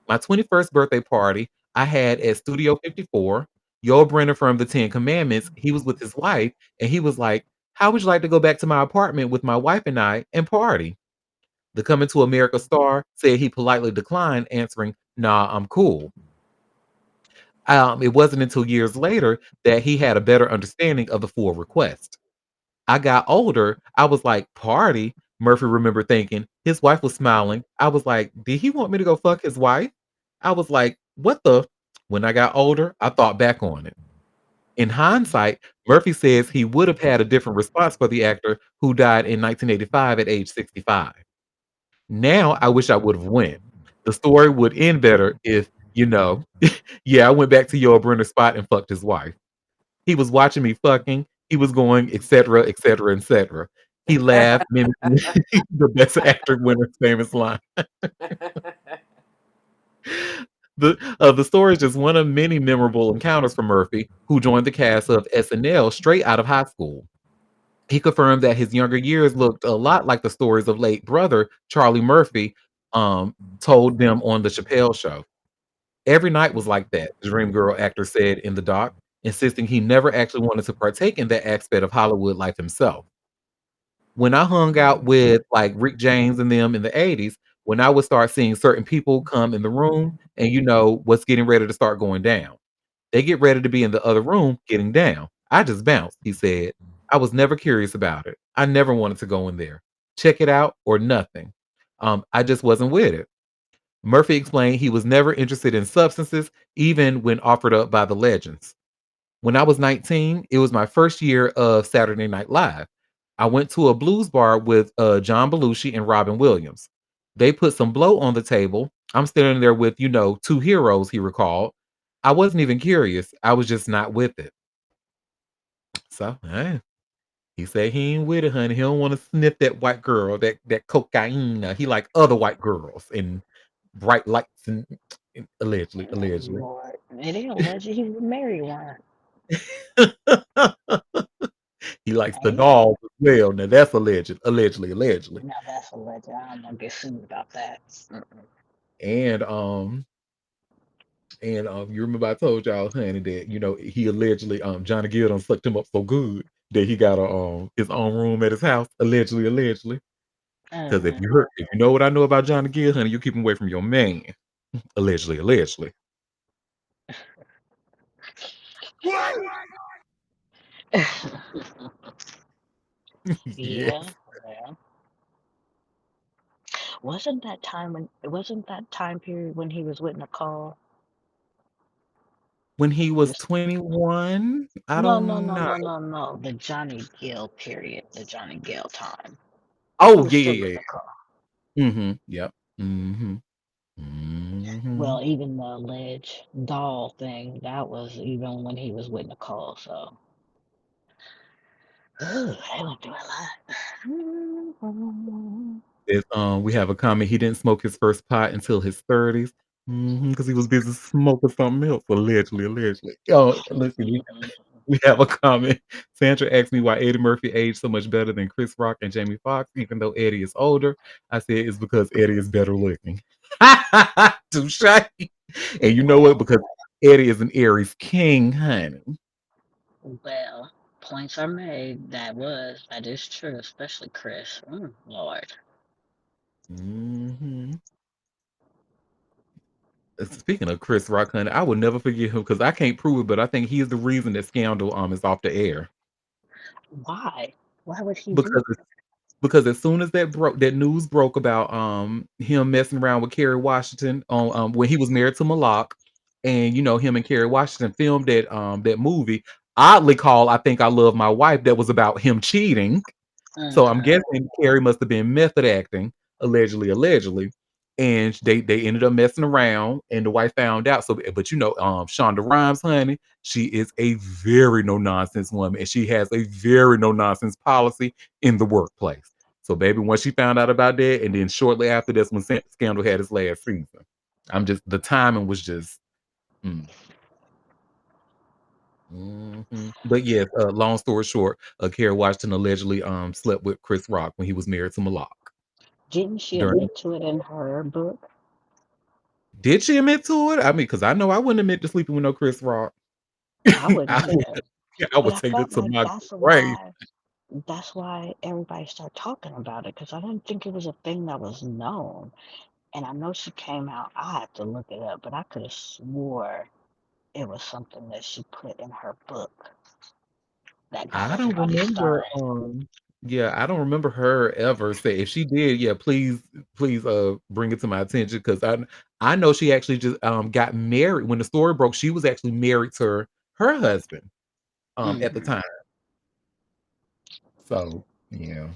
My 21st birthday party I had at Studio 54. Yul Brenner from the Ten Commandments, he was with his wife, and he was like, "How would you like to go back to my apartment with my wife and I and party?" The Coming to America star said he politely declined, answering, "Nah, I'm cool." It wasn't until years later that he had a better understanding of the full request. I got older, I was like, "Party?" Murphy remembered thinking. His wife was smiling. I was like, "Did he want me to go fuck his wife?" I was like, "What the?" When I got older, I thought back on it. In hindsight, Murphy says he would have had a different response for the actor who died in 1985 at age 65. Now, I wish I would have went. The story would end better if, yeah, I went back to Yul Brynner's spot and fucked his wife. He was watching me fucking. He was going, etc., etc., etc. He laughed, mimicking the best actor winner's famous line. The story is just one of many memorable encounters for Murphy, who joined the cast of SNL straight out of high school. He confirmed that his younger years looked a lot like the stories of late brother Charlie Murphy told them on the Chappelle Show. Every night was like that, the Dream Girl actor said in the doc, insisting he never actually wanted to partake in that aspect of Hollywood life himself. When I hung out with like Rick James and them in the 80s, when I would start seeing certain people come in the room and what's getting ready to start going down. They get ready to be in the other room getting down. I just bounced, he said. I was never curious about it. I never wanted to go in there. Check it out or nothing. I just wasn't with it. Murphy explained he was never interested in substances, even when offered up by the legends. When I was 19, it was my first year of Saturday Night Live. I went to a blues bar with John Belushi and Robin Williams. They put some blow on the table. I'm standing there with, two heroes, he recalled. I wasn't even curious. I was just not with it. So, hey, he said he ain't with it, honey. He don't want to sniff that white girl, that cocaine. He like other white girls and bright lights and allegedly, Oh, allegedly. Lord. It ain't alleged he was married one. He likes the Ain't it? dolls as well. Now that's alleged, allegedly, allegedly. Now that's alleged. I'm gonna get sued about that. Mm-mm. And you remember I told y'all, honey, that he allegedly Johnny Gill done sucked him up so good that he got a his own room at his house. Allegedly, allegedly. Because Uh, if you know what I know about Johnny Gill, honey, you keep him away from your man. Allegedly, allegedly. yeah, Yes. yeah. Wasn't that time period when he was with Nicole? When he was This 21, I no no don't no know. no no no the Johnny Gill period, the Johnny Gill time. He Oh was yeah, still yeah, with yeah. Nicole. Yep. Hmm. Well, even the alleged doll thing, that was even when he was with Nicole, so ooh, I went through a lot. says, we have a comment. He didn't smoke his first pot until his 30s. Because he was busy smoking something else, allegedly, allegedly. Oh, listen, we have a comment. Sandra asked me why Eddie Murphy aged so much better than Chris Rock and Jamie Foxx, even though Eddie is older. I said it's because Eddie is better looking. Touche. And you know what? Well, Because Eddie is an Aries king, honey. well, points are made. That is true, especially Chris. Lord. Hmm. Speaking of Chris Rock, honey, I will never forget him because I can't prove it, but I think he is the reason that Scandal is off the air. Why? Why would he be? Because because as soon as that news broke about him messing around with Kerry Washington on when he was married to Malak, and him and Kerry Washington filmed that movie, oddly called I Think I Love My Wife, that was about him cheating. So I'm Mm-hmm. guessing Carrie must have been method acting, allegedly, and they ended up messing around, and the wife found out. So, but Shonda Rhimes, honey, she is a very no nonsense woman, and she has a very no nonsense policy in the workplace. So, baby, once she found out about that, and then shortly after that's when Scandal had his last season. The timing was just. Mm. But yes, long story short, Kerry Washington allegedly slept with Chris Rock when he was married to Malak. Didn't she During admit to it in her book? Did she admit to it? I mean, because I know I wouldn't admit to sleeping with no Chris Rock. I wouldn't I would, either. I But would I take that felt to like my grave. that's why everybody started talking about it because I didn't think it was a thing that was known. And I know she came out. I had to look it up, but I could have swore it was something that she put in her book that got I don't everybody remember. stirring. Yeah, I don't remember her ever say. If she did, yeah, please, bring it to my attention because I know she actually just got married when the story broke. She was actually married to her husband at the Hmm. time. So yeah.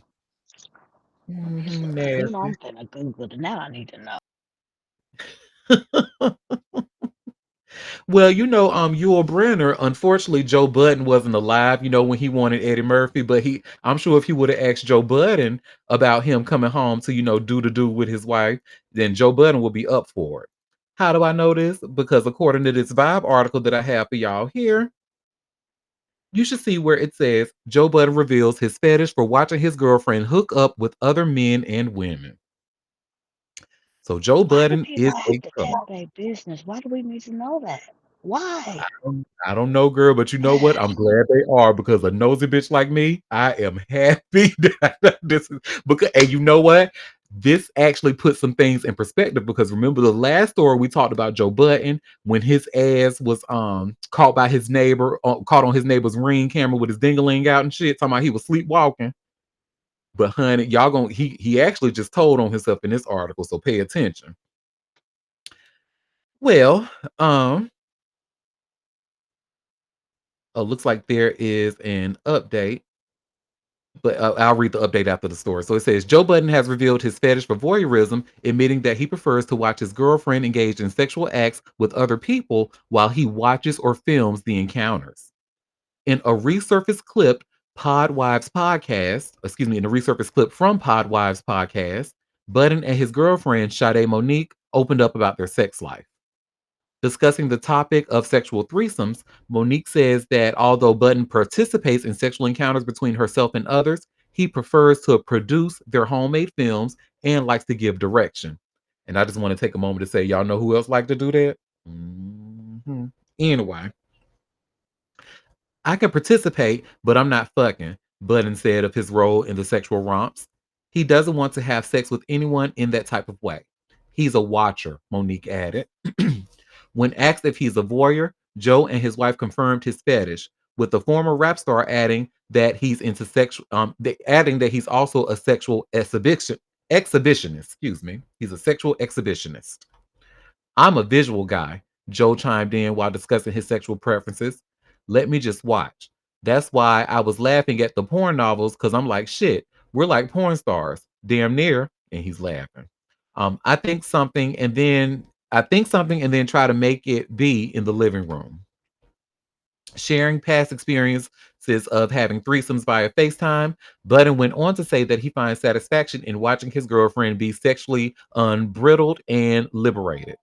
Nasty. I'm finna Google it now. I need to know. Well, Yul Brenner, unfortunately, Joe Budden wasn't alive, when he wanted Eddie Murphy, but I'm sure if he would have asked Joe Budden about him coming home to, do to do with his wife, then Joe Budden would be up for it. How do I know this? Because according to this Vibe article that I have for y'all here, you should see where it says Joe Budden reveals his fetish for watching his girlfriend hook up with other men and women. So Joe Why do Budden is people a have to couple. tell their business? Why do we need to know that? Why? I don't know, girl, but you know what? I'm glad they are because a nosy bitch like me, I am happy that this is because, and you know what? This actually puts some things in perspective because remember the last story we talked about Joe Button when his ass was caught by his neighbor, caught on his neighbor's ring camera with his dingaling out and shit, talking about he was sleepwalking. But honey, y'all gonna he actually just told on himself in this article, so pay attention. Well, looks like there is an update. But I'll read the update after the story. So it says Joe Budden has revealed his fetish for voyeurism, admitting that he prefers to watch his girlfriend engage in sexual acts with other people while he watches or films the encounters. In a resurfaced clip, in a resurfaced clip from Podwives podcast, Budden and his girlfriend, Sade Monique, opened up about their sex life. Discussing the topic of sexual threesomes, Monique says that although Button participates in sexual encounters between herself and others, he prefers to produce their homemade films and likes to give direction. And I just want to take a moment to say, y'all know who else like to do that? Anyway, I can participate, but I'm not fucking, Button said of his role in the sexual romps. He doesn't want to have sex with anyone in that type of way. He's a watcher, Monique added. When asked if he's a voyeur, Joe and his wife confirmed his fetish, with the former rap star adding that he's into sexual adding that he's also a sexual exhibitionist, excuse me. He's a sexual exhibitionist. I'm a visual guy, Joe chimed in while discussing his sexual preferences. Let me just watch. That's why I was laughing at the porn novels because I'm like, shit, we're like porn stars, damn near. And he's laughing. I think something and then try to make it be in the living room. Sharing past experiences of having threesomes via FaceTime, Budden went on to say that he finds satisfaction in watching his girlfriend be sexually unbridled and liberated,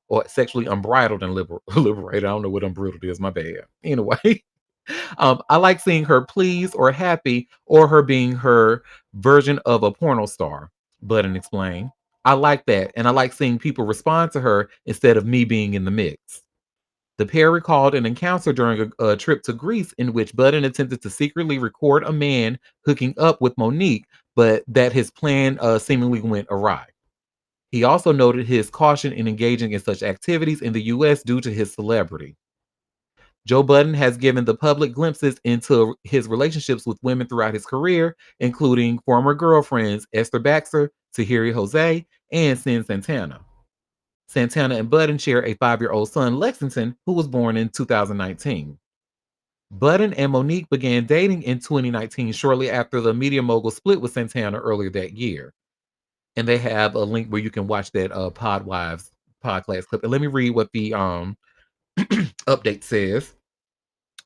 or sexually unbridled and liberated. I don't know what unbridled is. My bad. Anyway, I like seeing her pleased or happy, or her being her version of a porno star. Budden explained. I like that, and I like seeing people respond to her instead of me being in the mix. The pair recalled an encounter during a trip to Greece in which Budden attempted to secretly record a man hooking up with Monique, but that his plan seemingly went awry. He also noted his caution in engaging in such activities in the U.S. due to his celebrity. Joe Budden has given the public glimpses into his relationships with women throughout his career, including former girlfriends Esther Baxter, Tahiri Jose, and Sin Santana. Santana and Budden share a 5-year-old son, Lexington, who was born in 2019. Budden and Monique began dating in 2019, shortly after the media mogul split with Santana earlier that year. And they have a link where you can watch that Podwives podcast clip. And let me read what the update says.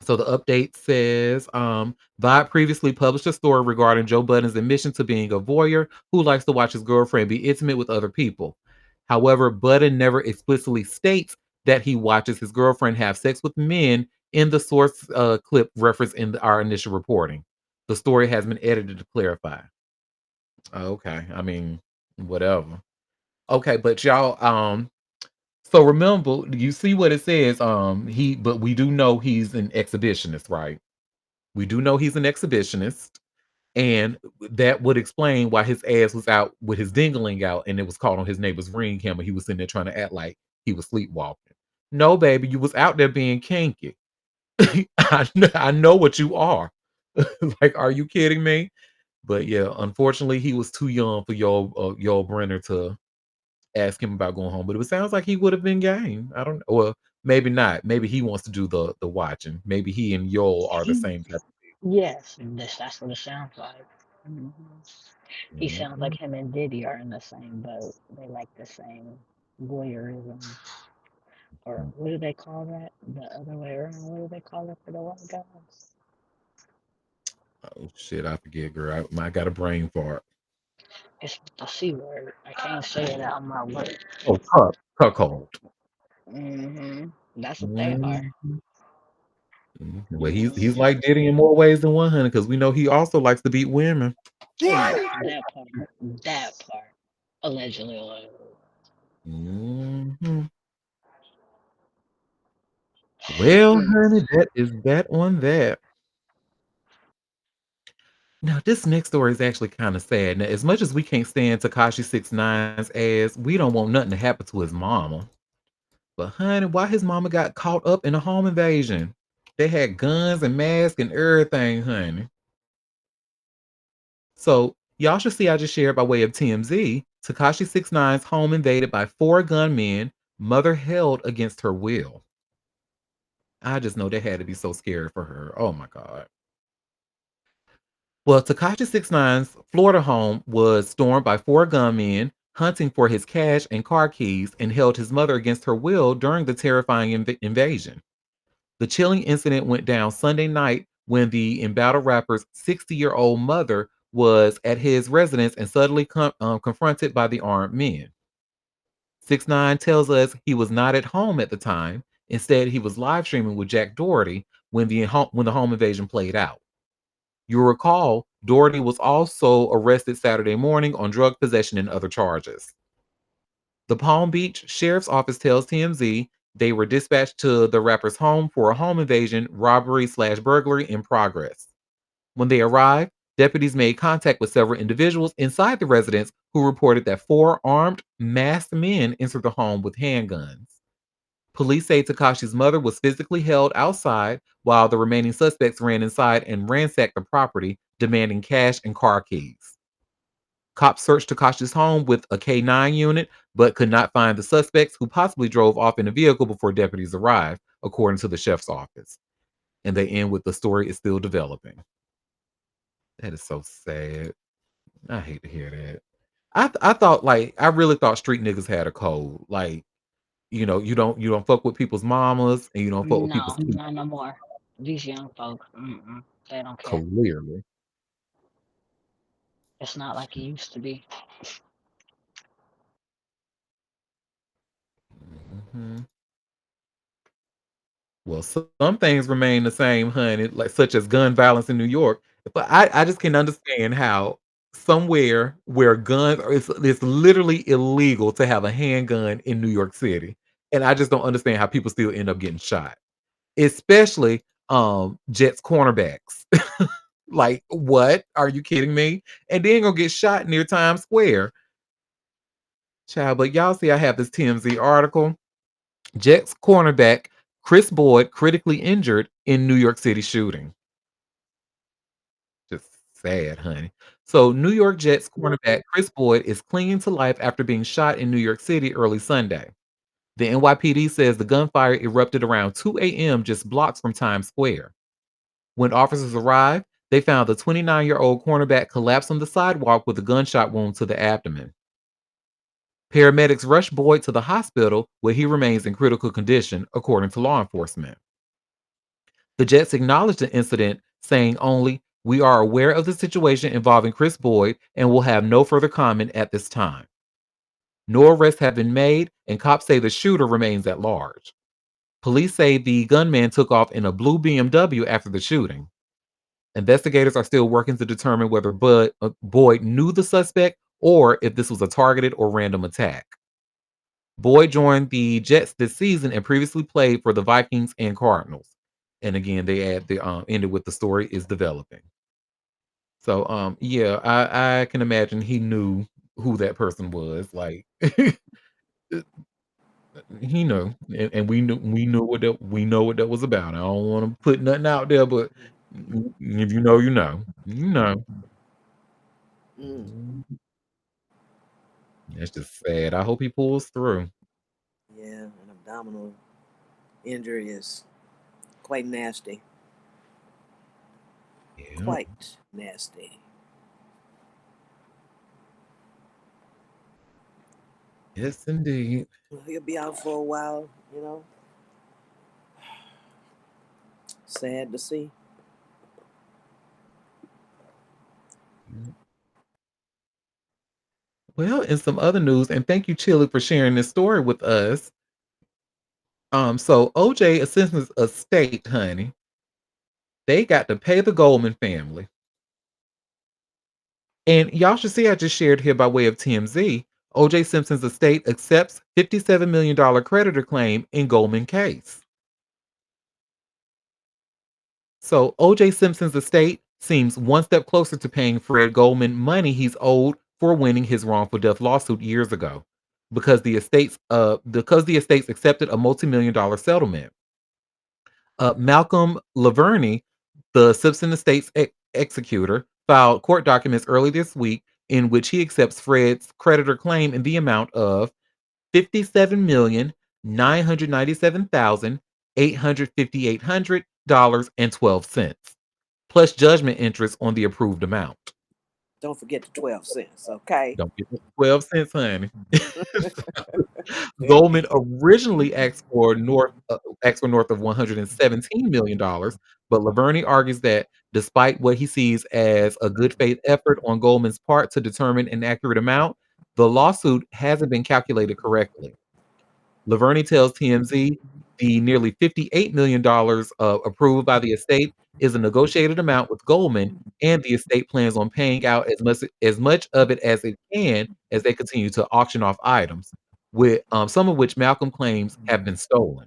So the update says, Vibe previously published a story regarding Joe Budden's admission to being a voyeur who likes to watch his girlfriend be intimate with other people. However, Budden never explicitly states that he watches his girlfriend have sex with men in the source clip referenced in our initial reporting. The story has been edited to clarify. Okay, I mean, whatever. Okay, but y'all, so remember, you see what it says. But we do know he's an exhibitionist, right? We do know he's an exhibitionist, and that would explain why his ass was out with his dingling out, and it was caught on his neighbor's ring camera. He was sitting there trying to act like he was sleepwalking. No, baby, you was out there being kinky. I know what you are. Like, are you kidding me? But yeah, unfortunately, he was too young for your Brenner to ask him about going home. But it sounds like he would have been game. I don't know. Well, maybe not. Maybe he wants to do the watching. Maybe he and Yoel are the same type of Yes, that's what it sounds like. hmm He people. sounds like him and Diddy are in the same boat. They like the same voyeurism, or Mhm. what do they call that? The other way around. What do they call it for the white guys? Oh shit, I forget, girl. I got a brain fart. It's the C word. I can't say it out my word. Oh, cuckold. That's what they are. Mhm. Well, he's hmm like Diddy in more ways than one, honey, because we know he also likes to beat women. Oh yeah, that part. That part. Allegedly. Mhm. Well, Mm. honey, that is that on that. Now, this next story is actually kind of sad. Now, as much as we can't stand Takashi 69's ass, we don't want nothing to happen to his mama. But honey, why his mama got caught up in a home invasion? They had guns and masks and everything, honey. So y'all should see I just shared by way of TMZ. Takashi 69's home invaded by 4 gunmen, mother held against her will. I just know that had to be so scary for her. Oh my God. Well, Takashi 69's Florida home was stormed by 4 gunmen hunting for his cash and car keys and held his mother against her will during the terrifying invasion. The chilling incident went down Sunday night when the embattled rapper's 60-year-old mother was at his residence and suddenly confronted by the armed men. 6ix9ine tells us he was not at home at the time. Instead, he was live streaming with Jack Doherty when the home invasion played out. You'll recall Doherty was also arrested Saturday morning on drug possession and other charges. The Palm Beach Sheriff's Office tells TMZ they were dispatched to the rapper's home for a home invasion, robbery/burglary in progress. When they arrived, deputies made contact with several individuals inside the residence who reported that 4 armed, masked men entered the home with handguns. Police say Takashi's mother was physically held outside while the remaining suspects ran inside and ransacked the property, demanding cash and car keys. Cops searched Takashi's home with a K9 unit, but could not find the suspects who possibly drove off in a vehicle before deputies arrived, according to the chef's office. And they end with the story is still developing. That is so sad. I hate to hear that. I thought like I really thought street niggas had a code. Like, you don't fuck with people's mamas and you don't fuck with people's No, kids. not no more. These young folks, they don't care. Clearly. It's not like it used to be. Mhm. Well, some things remain the same, honey, like such as gun violence in New York. But I just can understand how somewhere where guns are it's literally illegal to have a handgun in New York City. And I just don't understand how people still end up getting shot. Especially Jets cornerbacks. Like, what? Are you kidding me? And then gonna get shot near Times Square. Child, but y'all see I have this TMZ article. Jets cornerback Chris Boyd critically injured in New York City shooting. Just sad, honey. So, New York Jets cornerback Chris Boyd is clinging to life after being shot in New York City early Sunday. The NYPD says the gunfire erupted around 2 a.m. just blocks from Times Square. When officers arrived, they found the 29-year-old cornerback collapsed on the sidewalk with a gunshot wound to the abdomen. Paramedics rushed Boyd to the hospital where he remains in critical condition, according to law enforcement. The Jets acknowledged the incident, saying only, "We are aware of the situation involving Chris Boyd and will have no further comment at this time." No arrests have been made, and cops say the shooter remains at large. Police say the gunman took off in a blue BMW after the shooting. Investigators are still working to determine whether Boyd knew the suspect or if this was a targeted or random attack. Boyd joined the Jets this season and previously played for the Vikings and Cardinals. And again, they add the ended with the story is developing. So yeah, I can imagine he knew who that person was. Like he knew, and we know what that was about. I don't want to put nothing out there, but if you know, you know, you know. Mm, That's just sad. I hope he pulls through. yeah, an abdominal injury is quite nasty. Yeah. Quite nasty. Yes, indeed. Well, he'll be out for a while, you know. Sad to see. Well, in some other news, and thank you, Chili, for sharing this story with us. So OJ Simpson's estate, honey, they got to pay the Goldman family. And y'all should see I just shared here by way of TMZ. OJ Simpson's estate accepts $57 million creditor claim in Goldman case. So OJ Simpson's estate seems one step closer to paying Fred Goldman money he's owed for winning his wrongful death lawsuit years ago, because the estates accepted a multi-million dollar settlement. Malcolm Laverne, the Simpson estate's executor, filed court documents early this week in which he accepts Fred's creditor claim in the amount of 57,997,858 dollars and 12 cents, plus judgment interest on the approved amount. Don't forget the 12 cents, okay? Don't get the 12 cents, honey. Goldman originally asked for north of $117 million, but Laverne argues that despite what he sees as a good faith effort on Goldman's part to determine an accurate amount, the lawsuit hasn't been calculated correctly. Laverne tells TMZ the nearly $58 million approved by the estate is a negotiated amount with Goldman, and the estate plans on paying out as much of it as it can as they continue to auction off items, with some of which Malcolm claims have been stolen.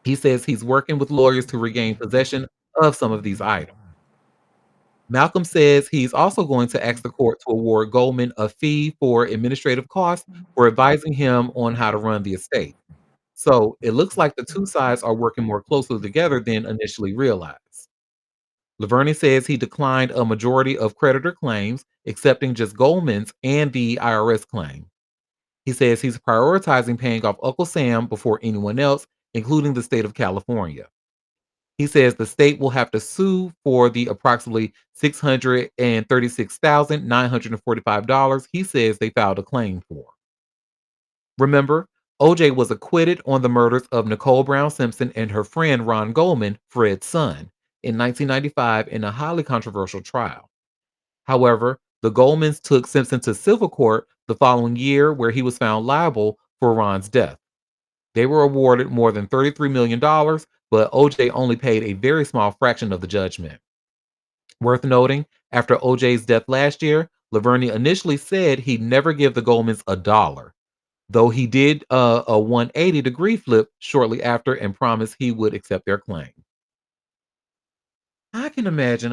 He says he's working with lawyers to regain possession of some of these items. Malcolm says he's also going to ask the court to award Goldman a fee for administrative costs for advising him on how to run the estate. So it looks like the two sides are working more closely together than initially realized. Laverne says he declined a majority of creditor claims, accepting just Goldman's and the IRS claim. He says he's prioritizing paying off Uncle Sam before anyone else, including the state of California. He says the state will have to sue for the approximately $636,945 he says they filed a claim for. Remember, OJ was acquitted on the murders of Nicole Brown Simpson and her friend Ron Goldman, Fred's son, in 1995 in a highly controversial trial. However, the Goldmans took Simpson to civil court the following year where he was found liable for Ron's death. They were awarded more than $33 million, but OJ only paid a very small fraction of the judgment. Worth noting, after OJ's death last year, Lavergne initially said he'd never give the Goldmans a dollar, though he did a 180-degree flip shortly after and promised he would accept their claim. I can imagine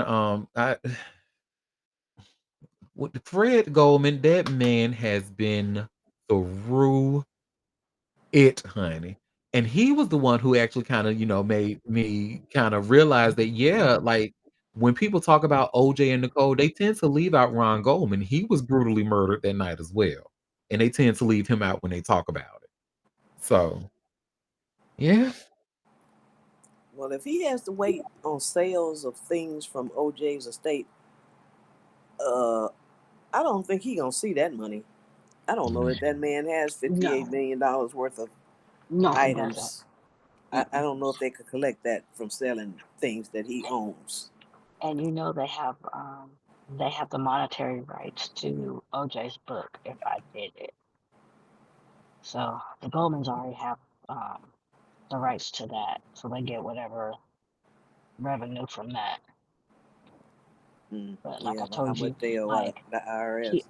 with Fred Goldman, that man has been through it, honey. And he was the one who actually kind of, made me kind of realize that, yeah, like when people talk about OJ and Nicole, they tend to leave out Ron Goldman. He was brutally murdered that night as well. And they tend to leave him out when they talk about it. So, yeah. Well, if he has to wait on sales of things from OJ's estate, uh, I don't think he gonna see that money. I don't know that that man has $58 No, million worth of no, he doesn't. items. I Mm-mm. don't know if they could collect that from selling things that he owns. And you know they have the monetary rights to OJ's book if I did it. So the Goldmans already have the rights to that, so they get whatever revenue from that. But like Yeah, I but how told much you, they owe like the IRS? he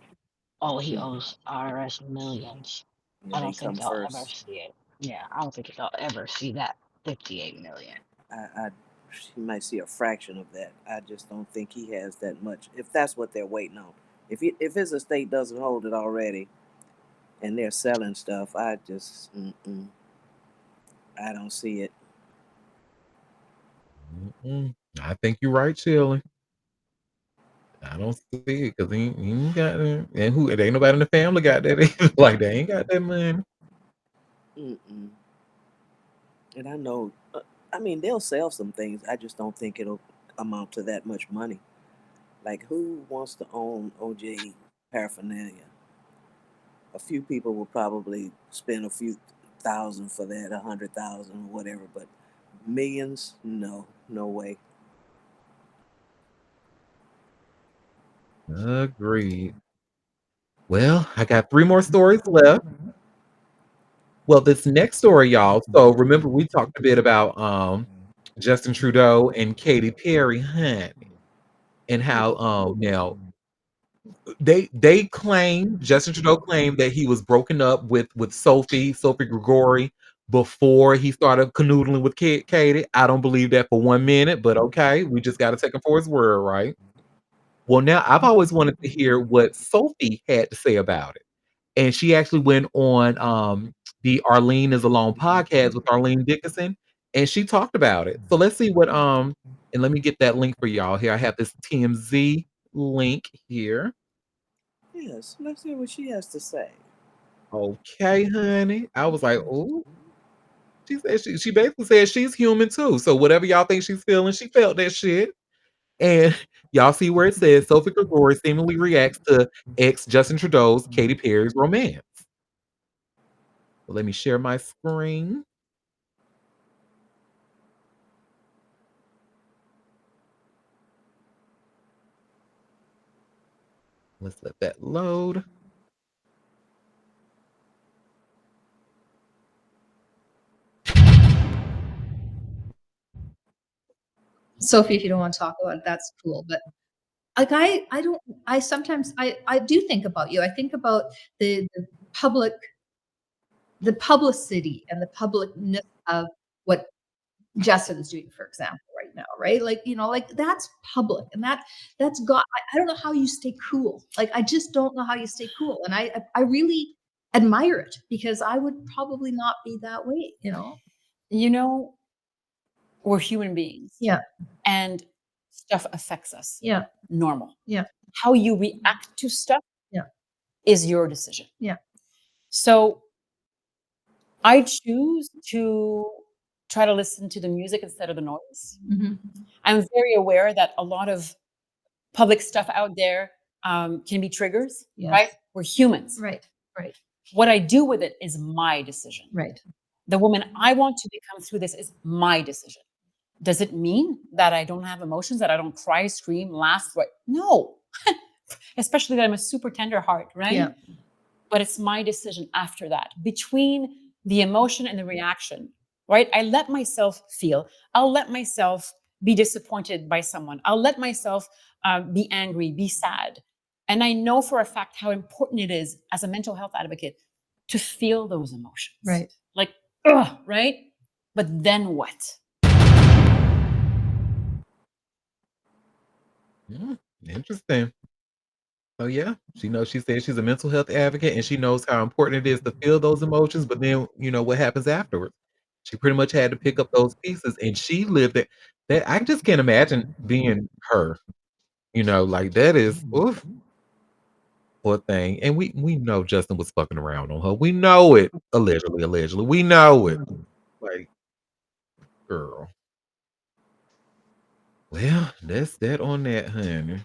he owes IRS millions. Yeah, I they don't think come they'll ever first. see it. Yeah, I don't think they'll ever see that 58 million. I he might see a fraction of that. I just don't think he has that much. If that's what they're waiting on, if his estate doesn't hold it already, and they're selling stuff, I don't see it. Mm-mm. I think you're right, Shirley. I don't see it because he ain't got that. And who? There ain't nobody in the family got that either. Like they ain't got that money. Mm-mm. And I know, I mean, they'll sell some things. I just don't think it'll amount to that much money. Like, who wants to own OJ paraphernalia? A few people will probably spend a few thousand for that, 100,000 or whatever, but millions, no, no way. Agreed. Well, I got 3 more stories left. Well, this next story, y'all, so remember we talked a bit about, Justin Trudeau and Katy Perry, honey, and how, now they claim Justin Trudeau claimed that he was broken up with Sophie Gregory, before he started canoodling with Katie. I don't believe that for 1 minute, but okay, we just gotta take him for his word, right? Well, now I've always wanted to hear what Sophie had to say about it. And she actually went on the Arlene is Alone podcast with Arlene Dickinson, and she talked about it. So let's see what and let me get that link for y'all here. I have this TMZ link here. Yes, let's hear what she has to say. Okay, honey. I was like, oh, she said she basically said she's human too. So whatever y'all think she's feeling, she felt that shit. And y'all see where it says Sophie Gregory seemingly reacts to ex Justin Trudeau's Katy Perry's romance. Let me share my screen. Let's let that load. Sophie, if you don't want to talk about it, that's cool. But like I don't I sometimes I do think about you. I think about the public the publicity and the publicness of what Justin's doing, for example, right now, right? Like, like that's public and that's got I don't know how you stay cool. Like I just don't know how you stay cool. And I really admire it because I would probably not be that way. You know, we're human beings. Yeah. And stuff affects us. Yeah. Normal. Yeah. How you react to stuff Yeah. is your decision. Yeah. So I choose to try to listen to the music instead of the noise. Mhm. I'm very aware that a lot of public stuff out there can be triggers, Yes. right? We're humans. Right. Right. What I do with it is my decision. Right. The woman I want to become through this is my decision. Does it mean that I don't have emotions, that I don't cry, scream, laugh? No. Especially that I'm a super tender heart, right? Yeah. But it's my decision after that. Between the emotion and the reaction, right? I let myself feel. I'll let myself be disappointed by someone. I'll let myself be angry, be sad. And I know for a fact how important it is as a mental health advocate to feel those emotions. Right. Like, ugh, right? But then what? Mm, interesting. So yeah, she knows. She says she's a mental health advocate, and she knows how important it is to feel those emotions. But then, what happens afterwards? She pretty much had to pick up those pieces, and she lived it. That I just can't imagine being her. Like that is oof, poor thing. And we know Justin was fucking around on her. We know it. Allegedly, allegedly. We know it. Like, girl. Well, that's that on that, honey.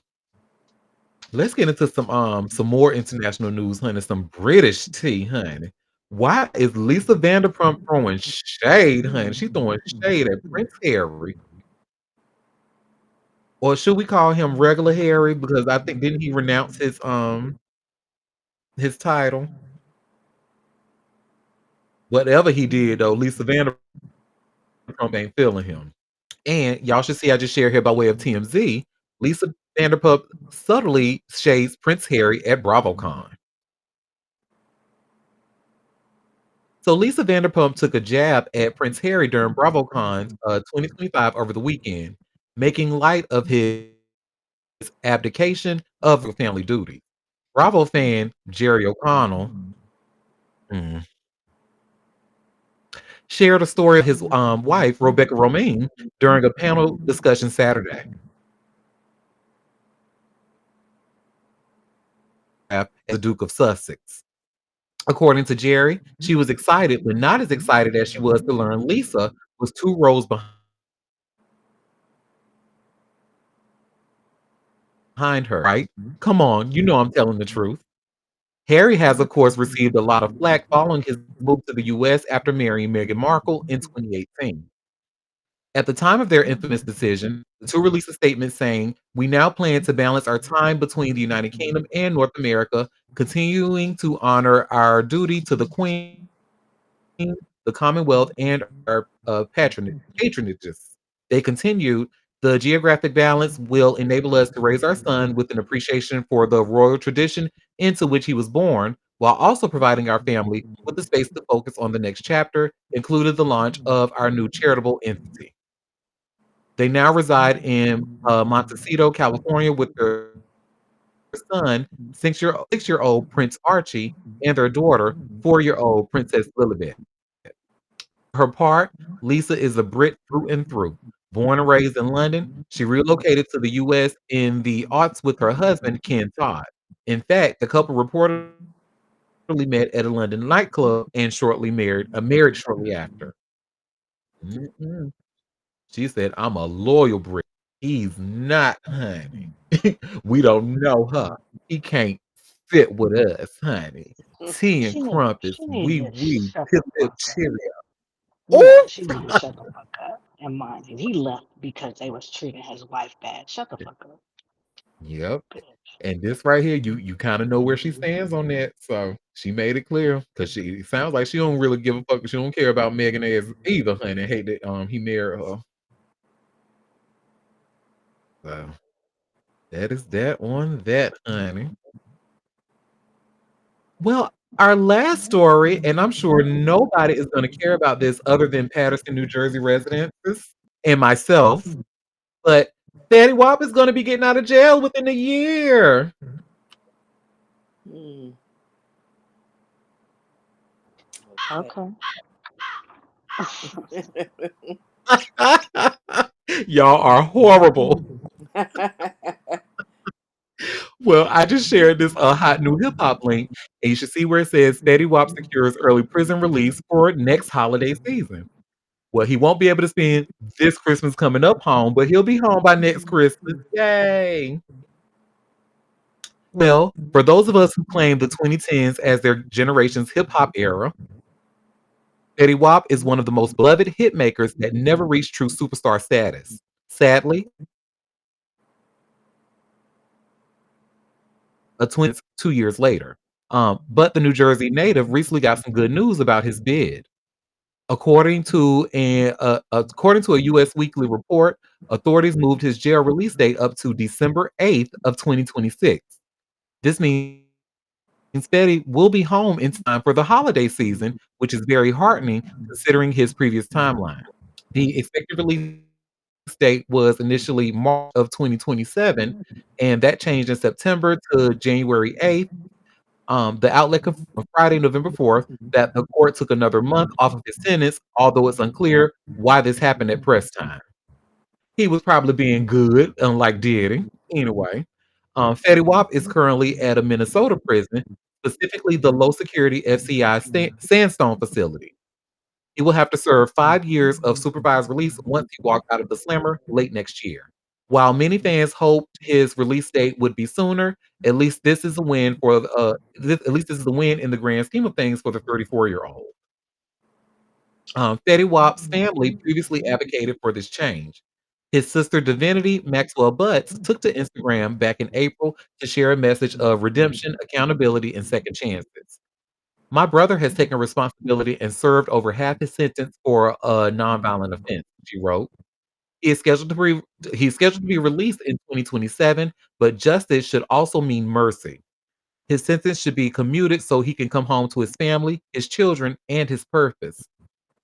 Let's get into some more international news, honey. Some British tea, honey. Why is Lisa Vanderpump throwing shade, honey? She throwing shade at Prince Harry. Or should we call him regular Harry? Because I think didn't he renounce his title? Whatever he did though, Lisa Vanderpump ain't feeling him. And y'all should see I just shared here by way of TMZ. Lisa Vanderpump subtly shades Prince Harry at BravoCon. So Lisa Vanderpump took a jab at Prince Harry during BravoCon 2025 over the weekend, making light of his abdication of family duty. Bravo fan Jerry O'Connell mm, shared a story of his wife, Rebecca Romaine, during a panel discussion Saturday. As the Duke of Sussex. According to Jerry, she was excited, but not as excited as she was to learn Lisa was 2 rows behind her, right? Come on, I'm telling the truth. Harry has, of course, received a lot of flack following his move to the US after marrying Meghan Markle in 2018. At the time of their infamous decision, the two released a statement saying, "We now plan to balance our time between the United Kingdom and North America, continuing to honor our duty to the Queen, the Commonwealth, and our patronages." They continued, "The geographic balance will enable us to raise our son with an appreciation for the royal tradition into which he was born, while also providing our family with the space to focus on the next chapter, including the launch of our new charitable entity." They now reside in Montecito, California, with their son, 6-year-old Prince Archie, and their daughter, 4-year-old Princess Lilibet. For her part, Lisa is a Brit through and through. Born and raised in London, she relocated to the US in the aughts with her husband, Ken Todd. In fact, the couple reportedly met at a London nightclub and married shortly after. Mm-mm. She said, "I'm a loyal Brit. He's not, honey. We don't know her. He can't fit with us, honey. Tea and crumpets, She need we to shut pip the pip fuck up. cheerio." No, Oh, she need to shut the fuck up. And mind you, he left because they was treating his wife bad. Shut the fuck up, yep. bitch. And this right here, you kind of know where she stands on that. So she made it clear because she it sounds like she don't really give a fuck. She don't care about Megan as either, honey. Hate that he married her. So that is that on that, honey. Well, our last story, and I'm sure nobody is going to care about this other than Paterson, New Jersey residents and myself, but Fatty Wap is going to be getting out of jail within a year. Hmm. Okay. Y'all are horrible. Well, I just shared this hot new hip hop link, and you should see where it says Fetty Wap secures early prison release for next holiday season. Well, he won't be able to spend this Christmas coming up home, but he'll be home by next Christmas. Yay! Well, for those of us who claim the 2010s as their generation's hip hop era, Fetty Wap is one of the most beloved hit makers that never reached true superstar status. Sadly, a 2 years later. But the New Jersey native recently got some good news about his bid. According to a U.S. Weekly report, authorities moved his jail release date up to December 8th of 2026. This means Fetty will be home in time for the holiday season, which is very heartening considering his previous timeline. The expected release date was initially March of 2027, and that changed in September to January 8th. The outlet confirmed on Friday, November 4th, that the court took another month off of his sentence, although it's unclear why this happened at press time. He was probably being good, unlike Diddy. Anyway, Fetty Wap is currently at a Minnesota prison, specifically the low security FCI Sandstone facility. He will have to serve 5 years of supervised release once he walks out of the slammer late next year. While many fans hoped his release date would be sooner, at least this is a win for at least this is a win in the grand scheme of things for the 34-year-old. Fetty Wap's family previously advocated for this change. His sister Divinity Maxwell Butts took to Instagram back in April to share a message of redemption, accountability, and second chances. My brother has taken responsibility and served over half his sentence for a nonviolent offense, she wrote. He is scheduled to be he's scheduled to be released in 2027, but justice should also mean mercy. His sentence should be commuted so he can come home to his family, his children, and his purpose.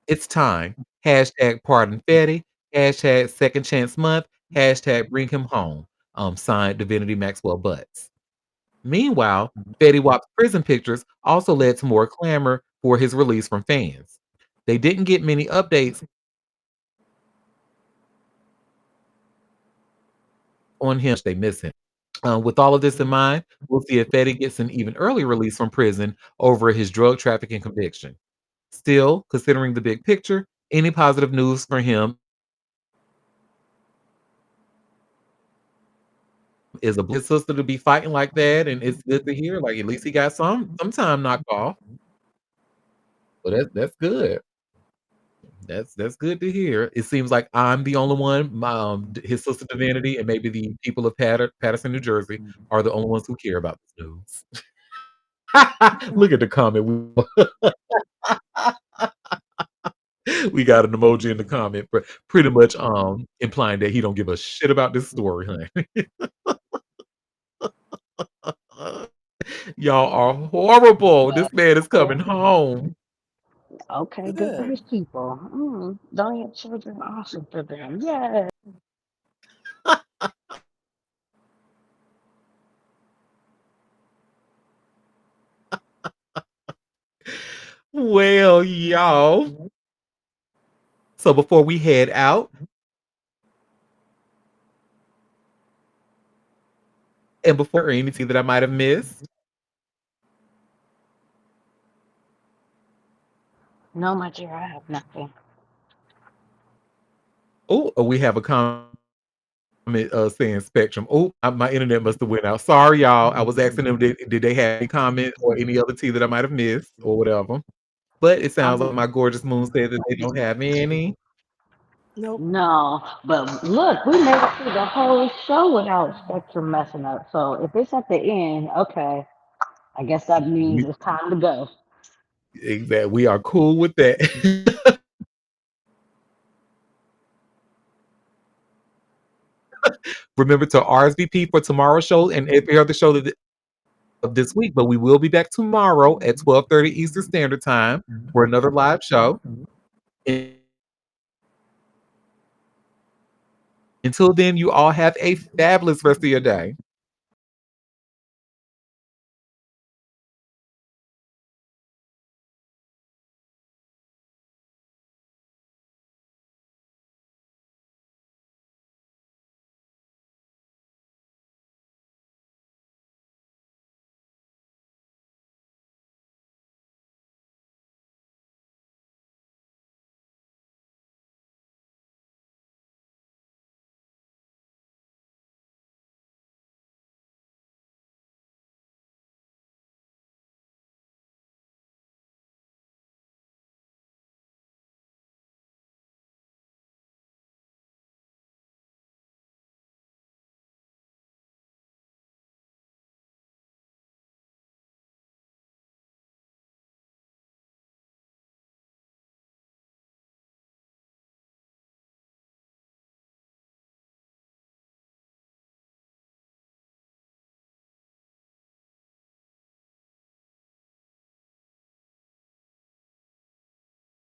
It's time. Hashtag pardon Fetty. Hashtag second chance month. Hashtag bring him home. Signed Divinity Maxwell Butts. Meanwhile, Fetty Wap's prison pictures also led to more clamor for his release from fans. They didn't get many updates on him. They miss him. With all of this in mind, we'll see if Fetty gets an even earlier release from prison over his drug trafficking conviction. Still, considering the big picture, any positive news for him is a his sister to be fighting like that, and it's good to hear. Like at least he got some time knocked off. So that's good. That's good to hear. It seems like I'm the only one. His sister Divinity and maybe the people of Patterson, New Jersey, are the only ones who care about this news. Look at the comment. We got an emoji in the comment, but pretty much implying that he don't give a shit about this story, honey. Y'all are horrible. This man is coming home. Okay, good for Good. his people. Don't have children, awesome for them. Yeah. Well, y'all. So before we head out, and before anything that I might have missed, No, my dear, I have nothing. we have a comment saying Spectrum. My internet must have went out. Sorry, y'all. I was asking them did they have any comment or any other tea that I might have missed or whatever. But it sounds like I'm my gorgeous moon said that they don't have any. Nope. no, but look, we made it through the whole show without Spectrum messing up. So if it's at the end, okay, I guess that means We, it's time to go. that we are cool with that. Remember to RSVP for tomorrow's show and every other show of this week, but we will be back tomorrow at 12:30 Eastern Standard Time for another live show. Until then, you all have a fabulous rest of your day.